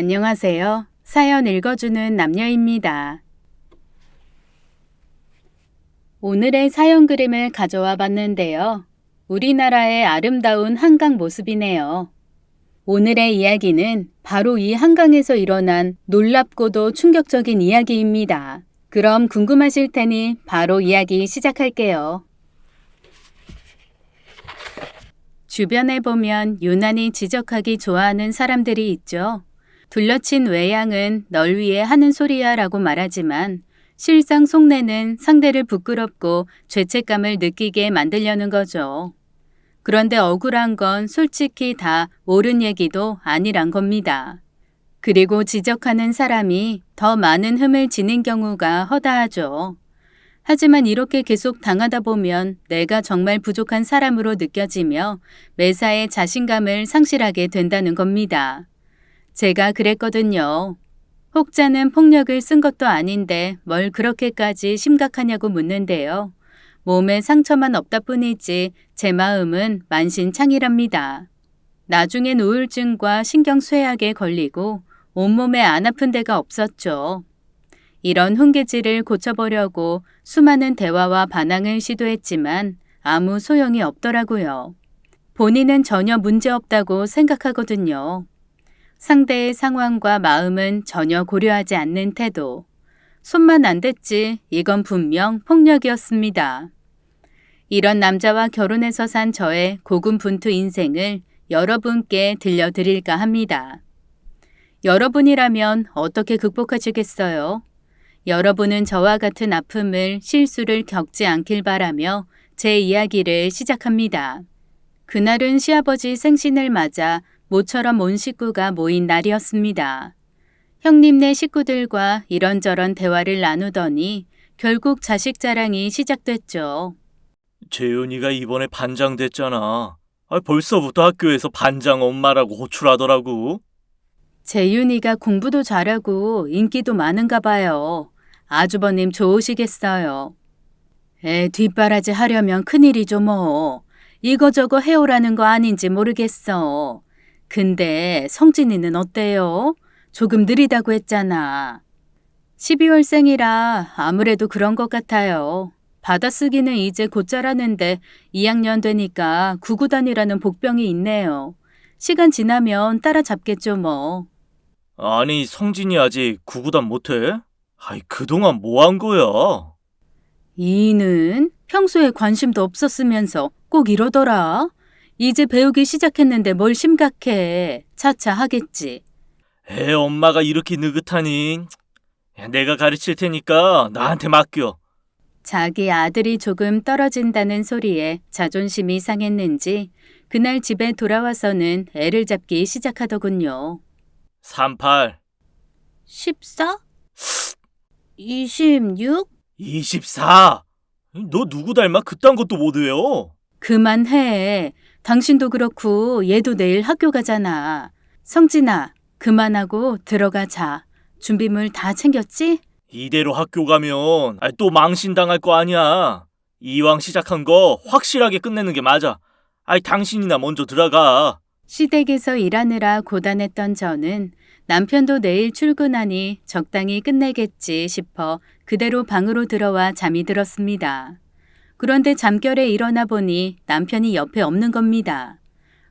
안녕하세요. 사연 읽어주는 남녀입니다. 오늘의 사연 그림을 가져와 봤는데요. 우리나라의 아름다운 한강 모습이네요. 오늘의 이야기는 바로 이 한강에서 일어난 놀랍고도 충격적인 이야기입니다. 그럼 궁금하실 테니 바로 이야기 시작할게요. 주변에 보면 유난히 지적하기 좋아하는 사람들이 있죠. 둘러친 외양은 널 위해 하는 소리야 라고 말하지만 실상 속내는 상대를 부끄럽고 죄책감을 느끼게 만들려는 거죠. 그런데 억울한 건 솔직히 다 옳은 얘기도 아니란 겁니다. 그리고 지적하는 사람이 더 많은 흠을 지닌 경우가 허다하죠. 하지만 이렇게 계속 당하다 보면 내가 정말 부족한 사람으로 느껴지며 매사에 자신감을 상실하게 된다는 겁니다. 제가 그랬거든요. 혹자는 폭력을 쓴 것도 아닌데 뭘 그렇게까지 심각하냐고 묻는데요. 몸에 상처만 없다 뿐이지 제 마음은 만신창이랍니다. 나중엔 우울증과 신경쇠약에 걸리고 온몸에 안 아픈 데가 없었죠. 이런 훈계질을 고쳐보려고 수많은 대화와 반항을 시도했지만 아무 소용이 없더라고요. 본인은 전혀 문제없다고 생각하거든요. 상대의 상황과 마음은 전혀 고려하지 않는 태도. 손만 안 댔지 이건 분명 폭력이었습니다. 이런 남자와 결혼해서 산 저의 고군분투 인생을 여러분께 들려드릴까 합니다. 여러분이라면 어떻게 극복하시겠어요? 여러분은 저와 같은 아픔을 실수를 겪지 않길 바라며 제 이야기를 시작합니다. 그날은 시아버지 생신을 맞아 모처럼 온 식구가 모인 날이었습니다. 형님네 식구들과 이런저런 대화를 나누더니 결국 자식 자랑이 시작됐죠. 재윤이가 이번에 반장 됐잖아. 벌써부터 학교에서 반장 엄마라고 호출하더라고. 재윤이가 공부도 잘하고 인기도 많은가 봐요. 아주버님 좋으시겠어요. 애 뒷바라지 하려면 큰일이죠 뭐. 이거저거 해오라는 거 아닌지 모르겠어. 근데 성진이는 어때요? 조금 느리다고 했잖아. 12월생이라 아무래도 그런 것 같아요. 받아쓰기는 이제 곧 자라는데 2학년 되니까 구구단이라는 복병이 있네요. 시간 지나면 따라잡겠죠 뭐. 아니, 성진이 아직 구구단 못해? 그동안 뭐 한 거야? 이는 평소에 관심도 없었으면서 꼭 이러더라. 이제 배우기 시작했는데 뭘 심각해. 차차 하겠지. 애 엄마가 이렇게 느긋하니. 내가 가르칠 테니까 나한테 맡겨. 자기 아들이 조금 떨어진다는 소리에 자존심이 상했는지 그날 집에 돌아와서는 애를 잡기 시작하더군요. 38, 14? 26? 24. 너 누구 닮아 그딴 것도 못 외워? 그만해. 당신도 그렇고 얘도 내일 학교 가잖아. 성진아, 그만하고 들어가자. 준비물 다 챙겼지? 이대로 학교 가면 또 망신당할 거 아니야. 이왕 시작한 거 확실하게 끝내는 게 맞아. 당신이나 먼저 들어가. 시댁에서 일하느라 고단했던 저는 남편도 내일 출근하니 적당히 끝내겠지 싶어 그대로 방으로 들어와 잠이 들었습니다. 그런데 잠결에 일어나 보니 남편이 옆에 없는 겁니다.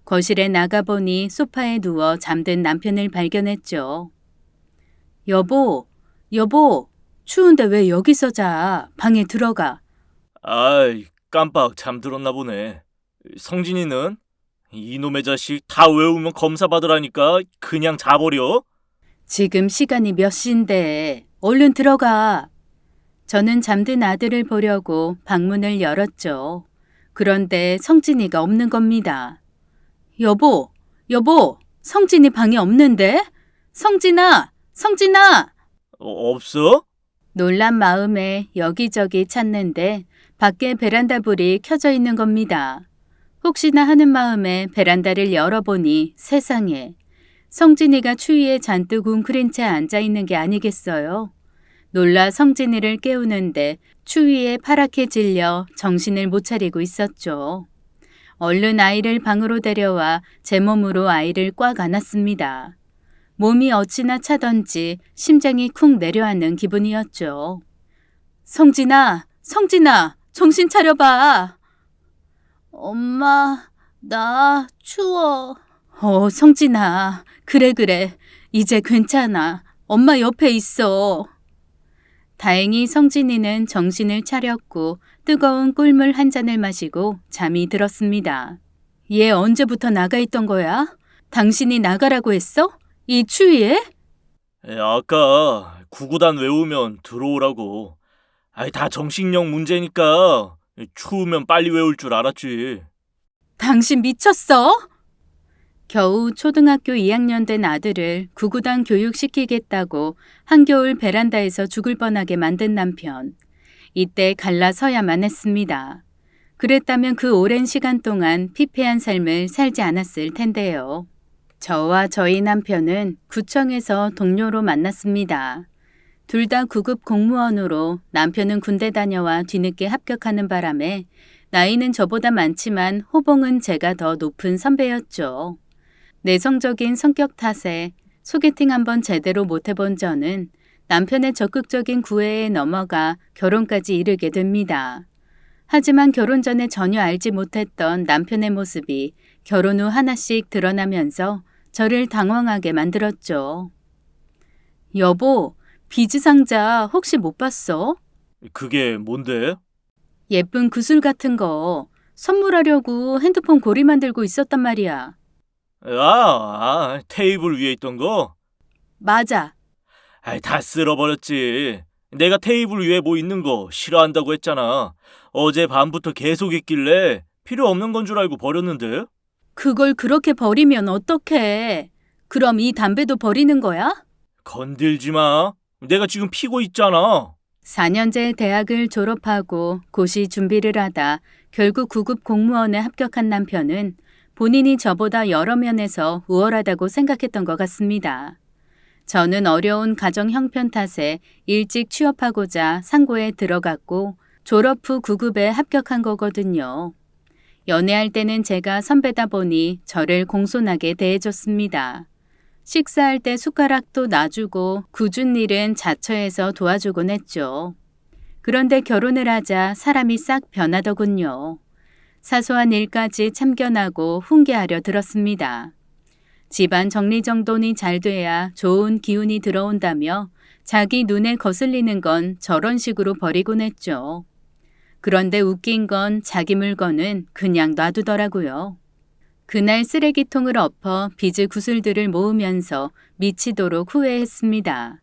거실에 나가보니 소파에 누워 잠든 남편을 발견했죠. 여보, 추운데 왜 여기서 자? 방에 들어가. 깜빡 잠들었나 보네. 성진이는? 이놈의 자식 다 외우면 검사 받으라니까 그냥 자버려? 지금 시간이 몇 시인데 얼른 들어가. 저는 잠든 아들을 보려고 방문을 열었죠. 그런데 성진이가 없는 겁니다. 여보, 성진이 방에 없는데? 성진아! 없어? 놀란 마음에 여기저기 찾는데 밖에 베란다 불이 켜져 있는 겁니다. 혹시나 하는 마음에 베란다를 열어보니 세상에 성진이가 추위에 잔뜩 웅크린 채 앉아있는 게 아니겠어요? 놀라 성진이를 깨우는데 추위에 파랗게 질려 정신을 못 차리고 있었죠. 얼른 아이를 방으로 데려와 제 몸으로 아이를 꽉 안았습니다. 몸이 어찌나 차던지 심장이 쿵 내려앉는 기분이었죠. 성진아, 성진아, 정신 차려봐. 엄마, 나 추워. 성진아, 그래. 이제 괜찮아. 엄마 옆에 있어. 다행히 성진이는 정신을 차렸고 뜨거운 꿀물 한 잔을 마시고 잠이 들었습니다. 얘 언제부터 나가 있던 거야? 당신이 나가라고 했어? 이 추위에? 아까 구구단 외우면 들어오라고. 다 정신력 문제니까 추우면 빨리 외울 줄 알았지. 당신 미쳤어? 겨우 초등학교 2학년 된 아들을 구구단 교육시키겠다고 한겨울 베란다에서 죽을 뻔하게 만든 남편. 이때 갈라서야만 했습니다. 그랬다면 그 오랜 시간 동안 피폐한 삶을 살지 않았을 텐데요. 저와 저희 남편은 구청에서 동료로 만났습니다. 둘 다 구급 공무원으로 남편은 군대 다녀와 뒤늦게 합격하는 바람에 나이는 저보다 많지만 호봉은 제가 더 높은 선배였죠. 내성적인 성격 탓에 소개팅 한번 제대로 못 해본 저는 남편의 적극적인 구애에 넘어가 결혼까지 이르게 됩니다. 하지만 결혼 전에 전혀 알지 못했던 남편의 모습이 결혼 후 하나씩 드러나면서 저를 당황하게 만들었죠. 여보, 비즈 상자 혹시 못 봤어? 그게 뭔데? 예쁜 구슬 같은 거 선물하려고 핸드폰 고리 만들고 있었단 말이야. 테이블 위에 있던 거? 맞아. 다 쓸어버렸지. 내가 테이블 위에 뭐 있는 거 싫어한다고 했잖아. 어제 밤부터 계속 있길래 필요 없는 건 줄 알고 버렸는데? 그걸 그렇게 버리면 어떡해. 그럼 이 담배도 버리는 거야? 건들지 마. 내가 지금 피고 있잖아. 4년제 대학을 졸업하고 고시 준비를 하다 결국 구급 공무원에 합격한 남편은 본인이 저보다 여러 면에서 우월하다고 생각했던 것 같습니다. 저는 어려운 가정 형편 탓에 일찍 취업하고자 상고에 들어갔고 졸업 후 구급에 합격한 거거든요. 연애할 때는 제가 선배다 보니 저를 공손하게 대해줬습니다. 식사할 때 숟가락도 놔주고 굳은 일은 자처해서 도와주곤 했죠. 그런데 결혼을 하자 사람이 싹 변하더군요. 사소한 일까지 참견하고 훈계하려 들었습니다. 집안 정리정돈이 잘 돼야 좋은 기운이 들어온다며 자기 눈에 거슬리는 건 저런 식으로 버리곤 했죠. 그런데 웃긴 건 자기 물건은 그냥 놔두더라고요. 그날 쓰레기통을 엎어 비즈 구슬들을 모으면서 미치도록 후회했습니다.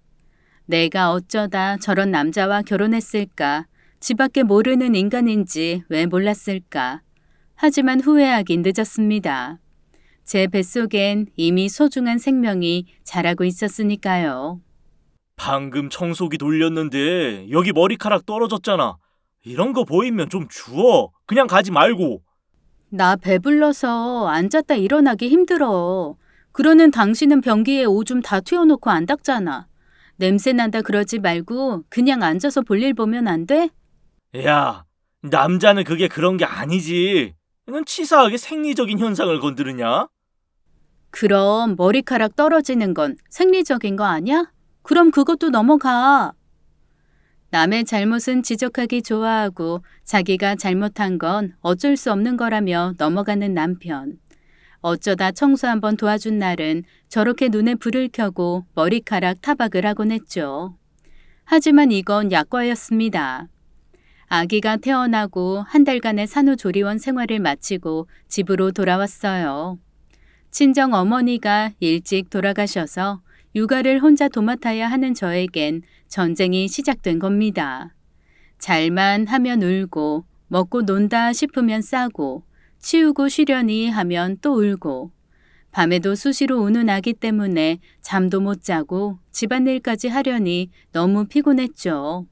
내가 어쩌다 저런 남자와 결혼했을까? 지밖에 모르는 인간인지 왜 몰랐을까? 하지만 후회하긴 늦었습니다. 제 뱃속엔 이미 소중한 생명이 자라고 있었으니까요. 방금 청소기 돌렸는데 여기 머리카락 떨어졌잖아. 이런 거 보이면 좀 주워. 그냥 가지 말고. 나 배불러서 앉았다 일어나기 힘들어. 그러는 당신은 변기에 오줌 다 튀어놓고 안 닦잖아. 냄새 난다 그러지 말고 그냥 앉아서 볼일 보면 안 돼? 야, 남자는 그게 그런 게 아니지. 넌 치사하게 생리적인 현상을 건드느냐? 그럼 머리카락 떨어지는 건 생리적인 거 아니야? 그럼 그것도 넘어가. 남의 잘못은 지적하기 좋아하고 자기가 잘못한 건 어쩔 수 없는 거라며 넘어가는 남편. 어쩌다 청소 한번 도와준 날은 저렇게 눈에 불을 켜고 머리카락 타박을 하곤 했죠. 하지만 이건 약과였습니다. 아기가 태어나고 한 달간의 산후조리원 생활을 마치고 집으로 돌아왔어요. 친정 어머니가 일찍 돌아가셔서 육아를 혼자 도맡아야 하는 저에겐 전쟁이 시작된 겁니다. 잘만 하면 울고 먹고 논다 싶으면 싸고 치우고 쉬려니 하면 또 울고 밤에도 수시로 우는 아기 때문에 잠도 못 자고 집안일까지 하려니 너무 피곤했죠.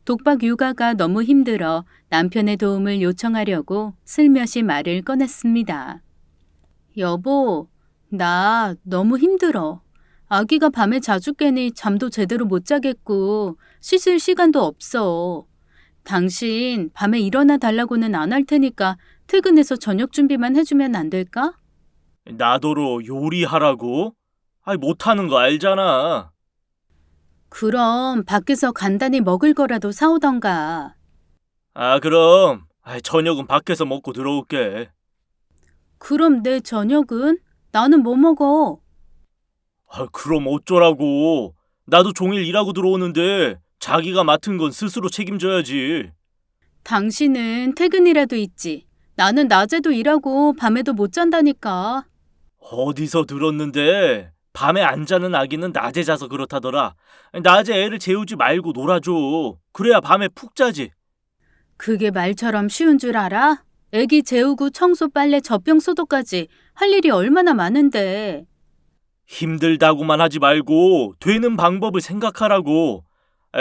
독박 육아가 너무 힘들어 남편의 도움을 요청하려고 슬며시 말을 꺼냈습니다. 여보, 나 너무 힘들어. 아기가 밤에 자주 깨니 잠도 제대로 못 자겠고 씻을 시간도 없어. 당신 밤에 일어나 달라고는 안 할 테니까 퇴근해서 저녁 준비만 해주면 안 될까? 나더러 요리하라고? 못하는 거 알잖아. 그럼 밖에서 간단히 먹을 거라도 사오던가. 그럼 저녁은 밖에서 먹고 들어올게. 그럼 내 저녁은? 나는 뭐 먹어? 그럼 어쩌라고. 나도 종일 일하고 들어오는데 자기가 맡은 건 스스로 책임져야지. 당신은 퇴근이라도 있지. 나는 낮에도 일하고 밤에도 못 잔다니까. 어디서 들었는데 밤에 안 자는 아기는 낮에 자서 그렇다더라. 낮에 애를 재우지 말고 놀아줘. 그래야 밤에 푹 자지. 그게 말처럼 쉬운 줄 알아? 애기 재우고 청소, 빨래, 젖병 소독까지 할 일이 얼마나 많은데. 힘들다고만 하지 말고 되는 방법을 생각하라고.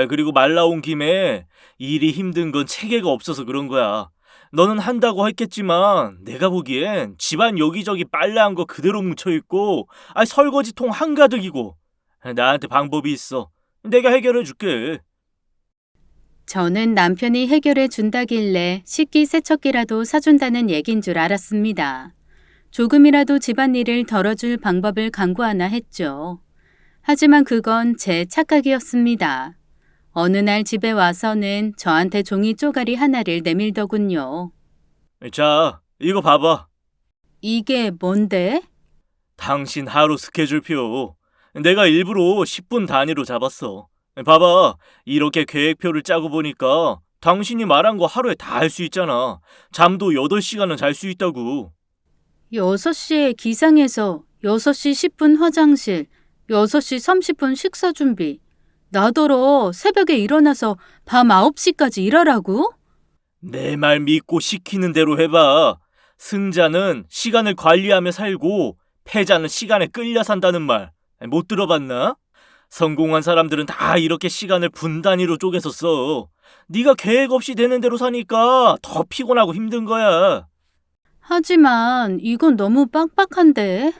그리고 말 나온 김에 일이 힘든 건 체계가 없어서 그런 거야. 너는 한다고 했겠지만 내가 보기엔 집안 여기저기 빨래한 거 그대로 뭉쳐있고 설거지통 한가득이고. 나한테 방법이 있어. 내가 해결해 줄게. 저는 남편이 해결해 준다길래 식기세척기라도 사준다는 얘긴 줄 알았습니다. 조금이라도 집안일을 덜어줄 방법을 강구하나 했죠. 하지만 그건 제 착각이었습니다. 어느 날 집에 와서는 저한테 종이 쪼가리 하나를 내밀더군요. 자, 이거 봐봐. 이게 뭔데? 당신 하루 스케줄표. 내가 일부러 10분 단위로 잡았어. 봐봐. 이렇게 계획표를 짜고 보니까 당신이 말한 거 하루에 다 할 수 있잖아. 잠도 8시간은 잘 수 있다고. 6시에 기상해서 6시 10분 화장실, 6시 30분 식사 준비. 나더러 새벽에 일어나서 밤 9시까지 일하라고? 내 말 믿고 시키는 대로 해봐. 승자는 시간을 관리하며 살고 패자는 시간에 끌려 산다는 말 못 들어봤나? 성공한 사람들은 다 이렇게 시간을 분 단위로 쪼개서 써. 네가 계획 없이 되는 대로 사니까 더 피곤하고 힘든 거야. 하지만 이건 너무 빡빡한데.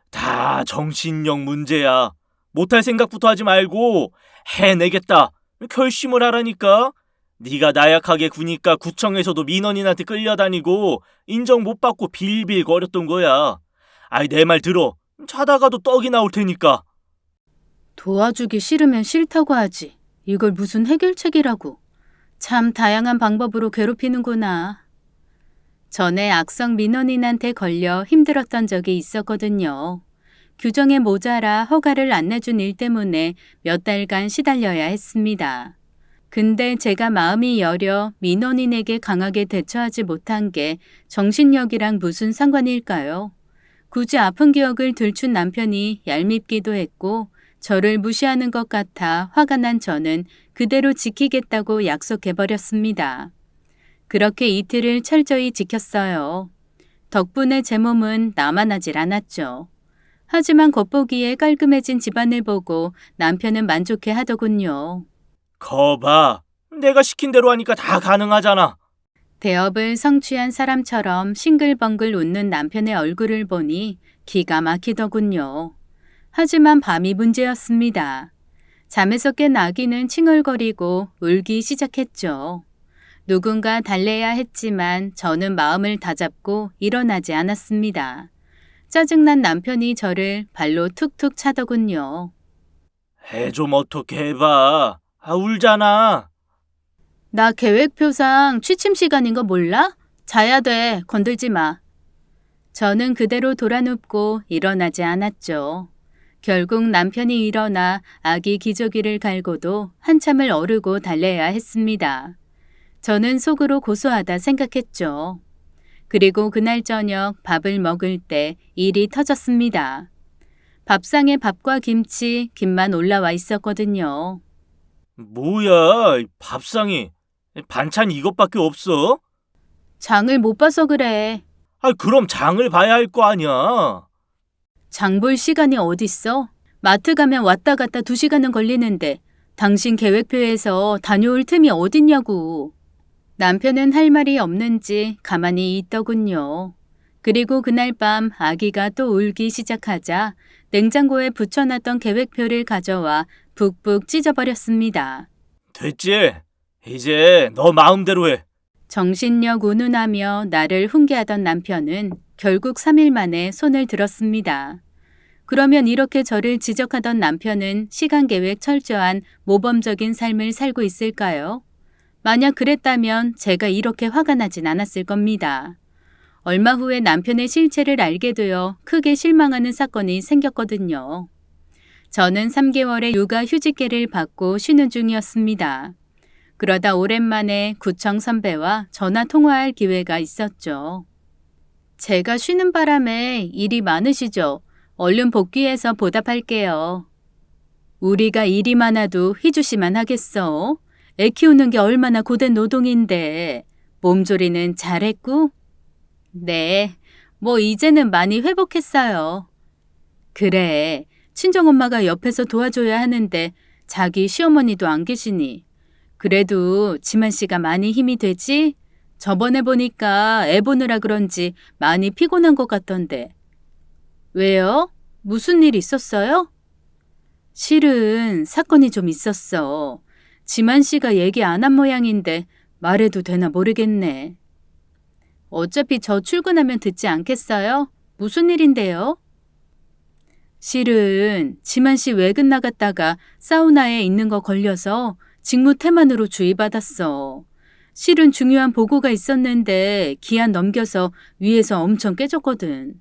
다 정신력 문제야. 못할 생각부터 하지 말고 해내겠다. 결심을 하라니까. 네가 나약하게 구니까 구청에서도 민원인한테 끌려다니고 인정 못 받고 빌빌거렸던 거야. 내 말 들어. 자다가도 떡이 나올 테니까. 도와주기 싫으면 싫다고 하지. 이걸 무슨 해결책이라고. 참 다양한 방법으로 괴롭히는구나. 전에 악성 민원인한테 걸려 힘들었던 적이 있었거든요. 규정에 모자라 허가를 안 내준 일 때문에 몇 달간 시달려야 했습니다. 근데 제가 마음이 여려 민원인에게 강하게 대처하지 못한 게 정신력이랑 무슨 상관일까요? 굳이 아픈 기억을 들춘 남편이 얄밉기도 했고 저를 무시하는 것 같아 화가 난 저는 그대로 지키겠다고 약속해버렸습니다. 그렇게 이틀을 철저히 지켰어요. 덕분에 제 몸은 남아나질 않았죠. 하지만 겉보기에 깔끔해진 집안을 보고 남편은 만족해 하더군요. 거봐. 내가 시킨 대로 하니까 다 가능하잖아. 대업을 성취한 사람처럼 싱글벙글 웃는 남편의 얼굴을 보니 기가 막히더군요. 하지만 밤이 문제였습니다. 잠에서 깬 아기는 칭얼거리고 울기 시작했죠. 누군가 달래야 했지만 저는 마음을 다잡고 일어나지 않았습니다. 짜증난 남편이 저를 발로 툭툭 차더군요. 해 좀 어떻게 해봐. 울잖아. 나 계획표상 취침 시간인 거 몰라? 자야 돼. 건들지 마. 저는 그대로 돌아눕고 일어나지 않았죠. 결국 남편이 일어나 아기 기저귀를 갈고도 한참을 어르고 달래야 했습니다. 저는 속으로 고소하다 생각했죠. 그리고 그날 저녁 밥을 먹을 때 일이 터졌습니다. 밥상에 밥과 김치, 김만 올라와 있었거든요. 뭐야, 이 밥상이. 반찬 이것밖에 없어? 장을 못 봐서 그래. 그럼 장을 봐야 할 거 아니야. 장 볼 시간이 어딨어? 마트 가면 왔다 갔다 2시간은 걸리는데 당신 계획표에서 다녀올 틈이 어딨냐고. 남편은 할 말이 없는지 가만히 있더군요. 그리고 그날 밤 아기가 또 울기 시작하자 냉장고에 붙여놨던 계획표를 가져와 북북 찢어버렸습니다. 됐지? 이제 너 마음대로 해. 정신력 운운하며 나를 훈계하던 남편은 결국 3일 만에 손을 들었습니다. 그러면 이렇게 저를 지적하던 남편은 시간 계획 철저한 모범적인 삶을 살고 있을까요? 만약 그랬다면 제가 이렇게 화가 나진 않았을 겁니다. 얼마 후에 남편의 실체를 알게 되어 크게 실망하는 사건이 생겼거든요. 저는 3개월의 육아 휴직계를 받고 쉬는 중이었습니다. 그러다 오랜만에 구청 선배와 전화 통화할 기회가 있었죠. 제가 쉬는 바람에 일이 많으시죠? 얼른 복귀해서 보답할게요. 우리가 일이 많아도 희주씨만 하겠어? 애 키우는 게 얼마나 고된 노동인데 몸조리는 잘했고? 네, 뭐 이제는 많이 회복했어요. 그래, 친정엄마가 옆에서 도와줘야 하는데 자기 시어머니도 안 계시니. 그래도 지만 씨가 많이 힘이 되지? 저번에 보니까 애 보느라 그런지 많이 피곤한 것 같던데. 왜요? 무슨 일 있었어요? 실은 사건이 좀 있었어. 지만 씨가 얘기 안 한 모양인데 말해도 되나 모르겠네. 어차피 저 출근하면 듣지 않겠어요? 무슨 일인데요? 실은 지만 씨 외근 나갔다가 사우나에 있는 거 걸려서 직무 태만으로 주의받았어. 실은 중요한 보고가 있었는데 기한 넘겨서 위에서 엄청 깨졌거든.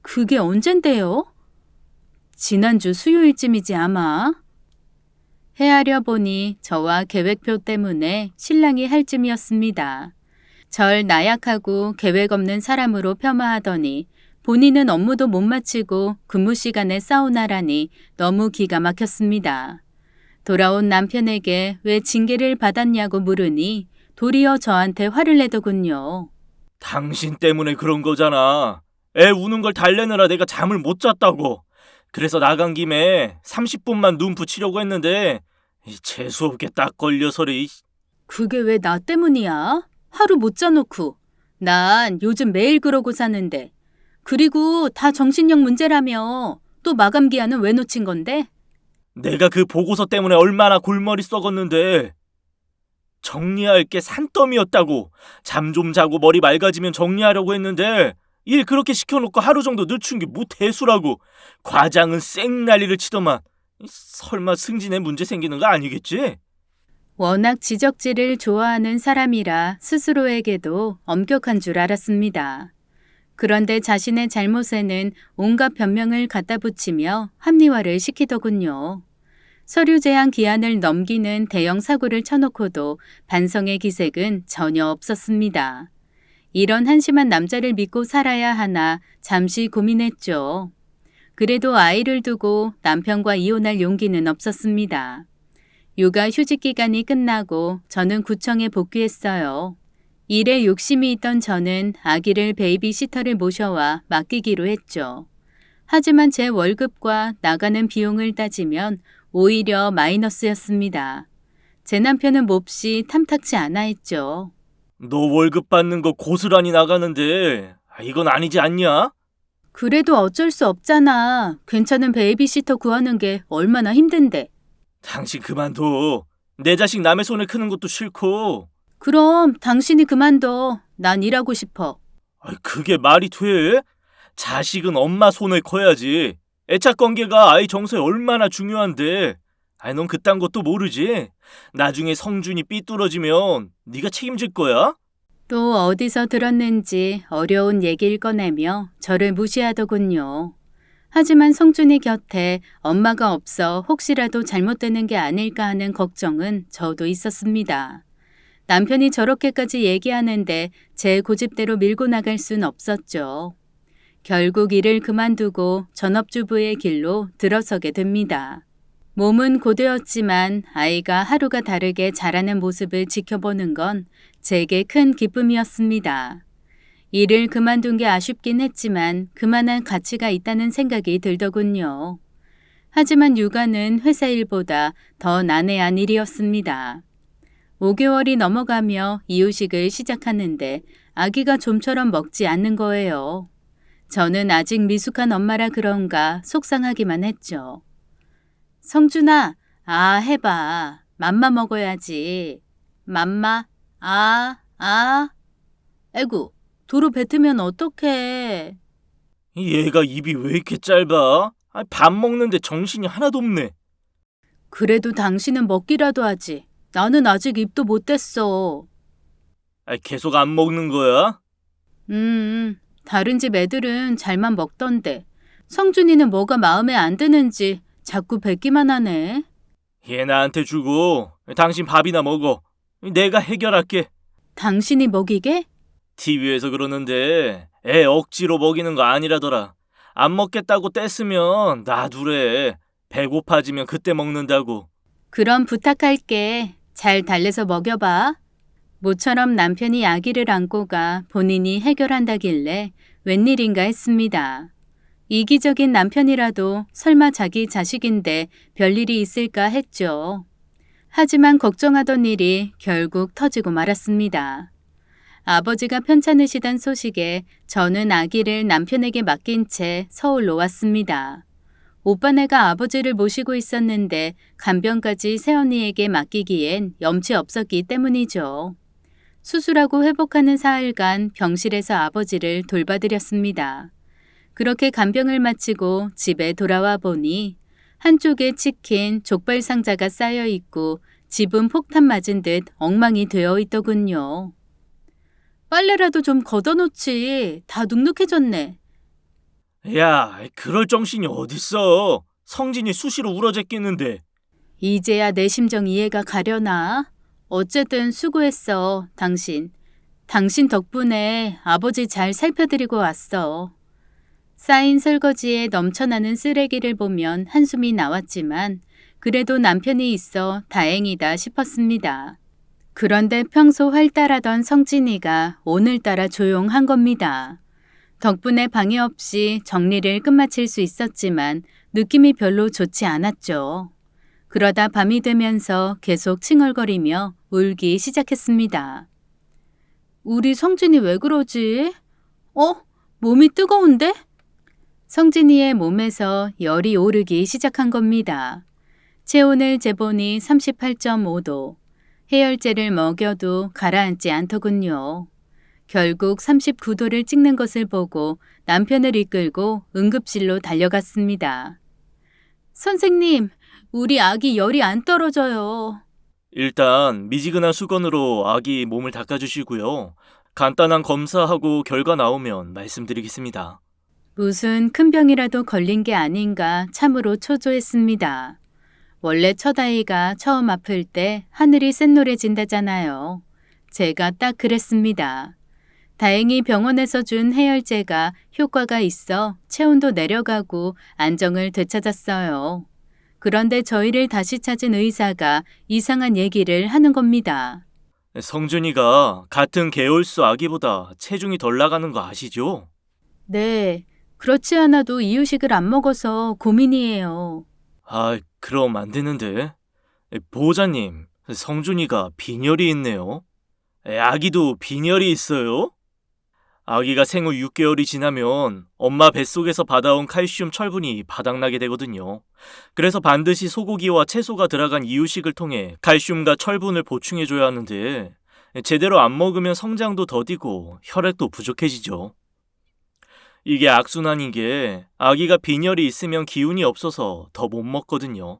그게 언젠데요? 지난주 수요일쯤이지 아마. 헤아려 보니 저와 계획표 때문에 신랑이 할 쯤이었습니다. 절 나약하고 계획 없는 사람으로 폄하하더니 본인은 업무도 못 마치고 근무 시간에 사우나라니 너무 기가 막혔습니다. 돌아온 남편에게 왜 징계를 받았냐고 물으니 도리어 저한테 화를 내더군요. 당신 때문에 그런 거잖아. 애 우는 걸 달래느라 내가 잠을 못 잤다고. 그래서 나간 김에 30분만 눈 붙이려고 했는데 재수없게 딱 걸려서리. 그게 왜 나 때문이야? 하루 못 자놓고. 난 요즘 매일 그러고 사는데. 그리고 다 정신력 문제라며. 또 마감 기한은 왜 놓친 건데? 내가 그 보고서 때문에 얼마나 골머리 썩었는데. 정리할 게 산더미였다고. 잠 좀 자고 머리 맑아지면 정리하려고 했는데 일 그렇게 시켜놓고 하루 정도 늦춘 게 뭐 대수라고. 과장은 쌩 난리를 치더만. 설마 승진에 문제 생기는 거 아니겠지? 워낙 지적질을 좋아하는 사람이라 스스로에게도 엄격한 줄 알았습니다. 그런데 자신의 잘못에는 온갖 변명을 갖다 붙이며 합리화를 시키더군요. 서류 제한 기한을 넘기는 대형 사고를 쳐놓고도 반성의 기색은 전혀 없었습니다. 이런 한심한 남자를 믿고 살아야 하나 잠시 고민했죠. 그래도 아이를 두고 남편과 이혼할 용기는 없었습니다. 육아 휴직 기간이 끝나고 저는 구청에 복귀했어요. 일에 욕심이 있던 저는 아기를 베이비시터를 모셔와 맡기기로 했죠. 하지만 제 월급과 나가는 비용을 따지면 오히려 마이너스였습니다. 제 남편은 몹시 탐탁치 않아 했죠. 너 월급 받는 거 고스란히 나가는데 이건 아니지 않냐? 그래도 어쩔 수 없잖아. 괜찮은 베이비시터 구하는 게 얼마나 힘든데. 당신 그만둬. 내 자식 남의 손에 크는 것도 싫고. 그럼 당신이 그만둬. 난 일하고 싶어. 그게 말이 돼? 자식은 엄마 손에 커야지. 애착 관계가 아이 정서에 얼마나 중요한데. 넌 그딴 것도 모르지? 나중에 성준이 삐뚤어지면 네가 책임질 거야? 또 어디서 들었는지 어려운 얘기를 꺼내며 저를 무시하더군요. 하지만 성준이 곁에 엄마가 없어 혹시라도 잘못되는 게 아닐까 하는 걱정은 저도 있었습니다. 남편이 저렇게까지 얘기하는데 제 고집대로 밀고 나갈 순 없었죠. 결국 일을 그만두고 전업주부의 길로 들어서게 됩니다. 몸은 고되었지만 아이가 하루가 다르게 자라는 모습을 지켜보는 건 제게 큰 기쁨이었습니다. 일을 그만둔 게 아쉽긴 했지만 그만한 가치가 있다는 생각이 들더군요. 하지만 육아는 회사 일보다 더 난해한 일이었습니다. 5개월이 넘어가며 이유식을 시작하는데 아기가 좀처럼 먹지 않는 거예요. 저는 아직 미숙한 엄마라 그런가 속상하기만 했죠. 성준아, 해봐. 맘마 먹어야지. 맘마, 아이고, 도로 뱉으면 어떡해. 얘가 입이 왜 이렇게 짧아? 밥 먹는데 정신이 하나도 없네. 그래도 당신은 먹기라도 하지. 나는 아직 입도 못 댔어. 계속 안 먹는 거야? 다른 집 애들은 잘만 먹던데. 성준이는 뭐가 마음에 안 드는지 자꾸 뱉기만 하네. 얘 나한테 주고 당신 밥이나 먹어. 내가 해결할게. 당신이 먹이게? TV에서 그러는데 애 억지로 먹이는 거 아니라더라. 안 먹겠다고 뗐으면 놔두래. 배고파지면 그때 먹는다고. 그럼 부탁할게. 잘 달래서 먹여봐. 모처럼 남편이 아기를 안고 가 본인이 해결한다길래 웬일인가 했습니다. 이기적인 남편이라도 설마 자기 자식인데 별일이 있을까 했죠. 하지만 걱정하던 일이 결국 터지고 말았습니다. 아버지가 편찮으시단 소식에 저는 아기를 남편에게 맡긴 채 서울로 왔습니다. 오빠네가 아버지를 모시고 있었는데 간병까지 새언니에게 맡기기엔 염치 없었기 때문이죠. 수술하고 회복하는 사흘간 병실에서 아버지를 돌봐드렸습니다. 그렇게 간병을 마치고 집에 돌아와 보니 한쪽에 치킨, 족발 상자가 쌓여 있고 집은 폭탄 맞은 듯 엉망이 되어 있더군요. 빨래라도 좀 걷어놓지. 다 눅눅해졌네. 야, 그럴 정신이 어딨어. 성진이 수시로 울어제끼는데. 이제야 내 심정 이해가 가려나? 어쨌든 수고했어, 당신. 당신 덕분에 아버지 잘 살펴드리고 왔어. 쌓인 설거지에 넘쳐나는 쓰레기를 보면 한숨이 나왔지만 그래도 남편이 있어 다행이다 싶었습니다. 그런데 평소 활달하던 성진이가 오늘따라 조용한 겁니다. 덕분에 방해 없이 정리를 끝마칠 수 있었지만 느낌이 별로 좋지 않았죠. 그러다 밤이 되면서 계속 칭얼거리며 울기 시작했습니다. 우리 성진이 왜 그러지? 몸이 뜨거운데? 성진이의 몸에서 열이 오르기 시작한 겁니다. 체온을 재보니 38.5도. 해열제를 먹여도 가라앉지 않더군요. 결국 39도를 찍는 것을 보고 남편을 이끌고 응급실로 달려갔습니다. 선생님, 우리 아기 열이 안 떨어져요. 일단 미지근한 수건으로 아기 몸을 닦아주시고요. 간단한 검사하고 결과 나오면 말씀드리겠습니다. 무슨 큰 병이라도 걸린 게 아닌가 참으로 초조했습니다. 원래 첫 아이가 처음 아플 때 하늘이 샛노래진다잖아요. 제가 딱 그랬습니다. 다행히 병원에서 준 해열제가 효과가 있어 체온도 내려가고 안정을 되찾았어요. 그런데 저희를 다시 찾은 의사가 이상한 얘기를 하는 겁니다. 성준이가 같은 계월수 아기보다 체중이 덜 나가는 거 아시죠? 네, 그렇지 않아도 이유식을 안 먹어서 고민이에요. 그럼 안 되는데. 보호자님, 성준이가 빈혈이 있네요. 아기도 빈혈이 있어요? 아기가 생후 6개월이 지나면 엄마 뱃속에서 받아온 칼슘 철분이 바닥나게 되거든요. 그래서 반드시 소고기와 채소가 들어간 이유식을 통해 칼슘과 철분을 보충해줘야 하는데 제대로 안 먹으면 성장도 더디고 혈액도 부족해지죠. 이게 악순환인 게 아기가 빈혈이 있으면 기운이 없어서 더 못 먹거든요.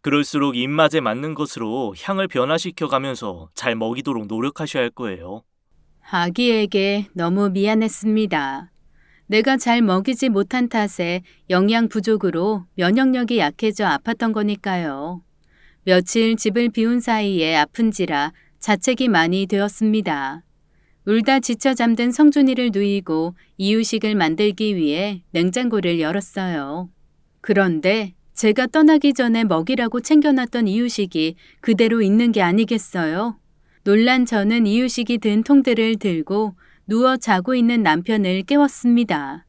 그럴수록 입맛에 맞는 것으로 향을 변화시켜 가면서 잘 먹이도록 노력하셔야 할 거예요. 아기에게 너무 미안했습니다. 내가 잘 먹이지 못한 탓에 영양 부족으로 면역력이 약해져 아팠던 거니까요. 며칠 집을 비운 사이에 아픈지라 자책이 많이 되었습니다. 울다 지쳐 잠든 성준이를 누이고 이유식을 만들기 위해 냉장고를 열었어요. 그런데 제가 떠나기 전에 먹이라고 챙겨놨던 이유식이 그대로 있는 게 아니겠어요? 놀란 저는 이유식이 든 통들을 들고 누워 자고 있는 남편을 깨웠습니다.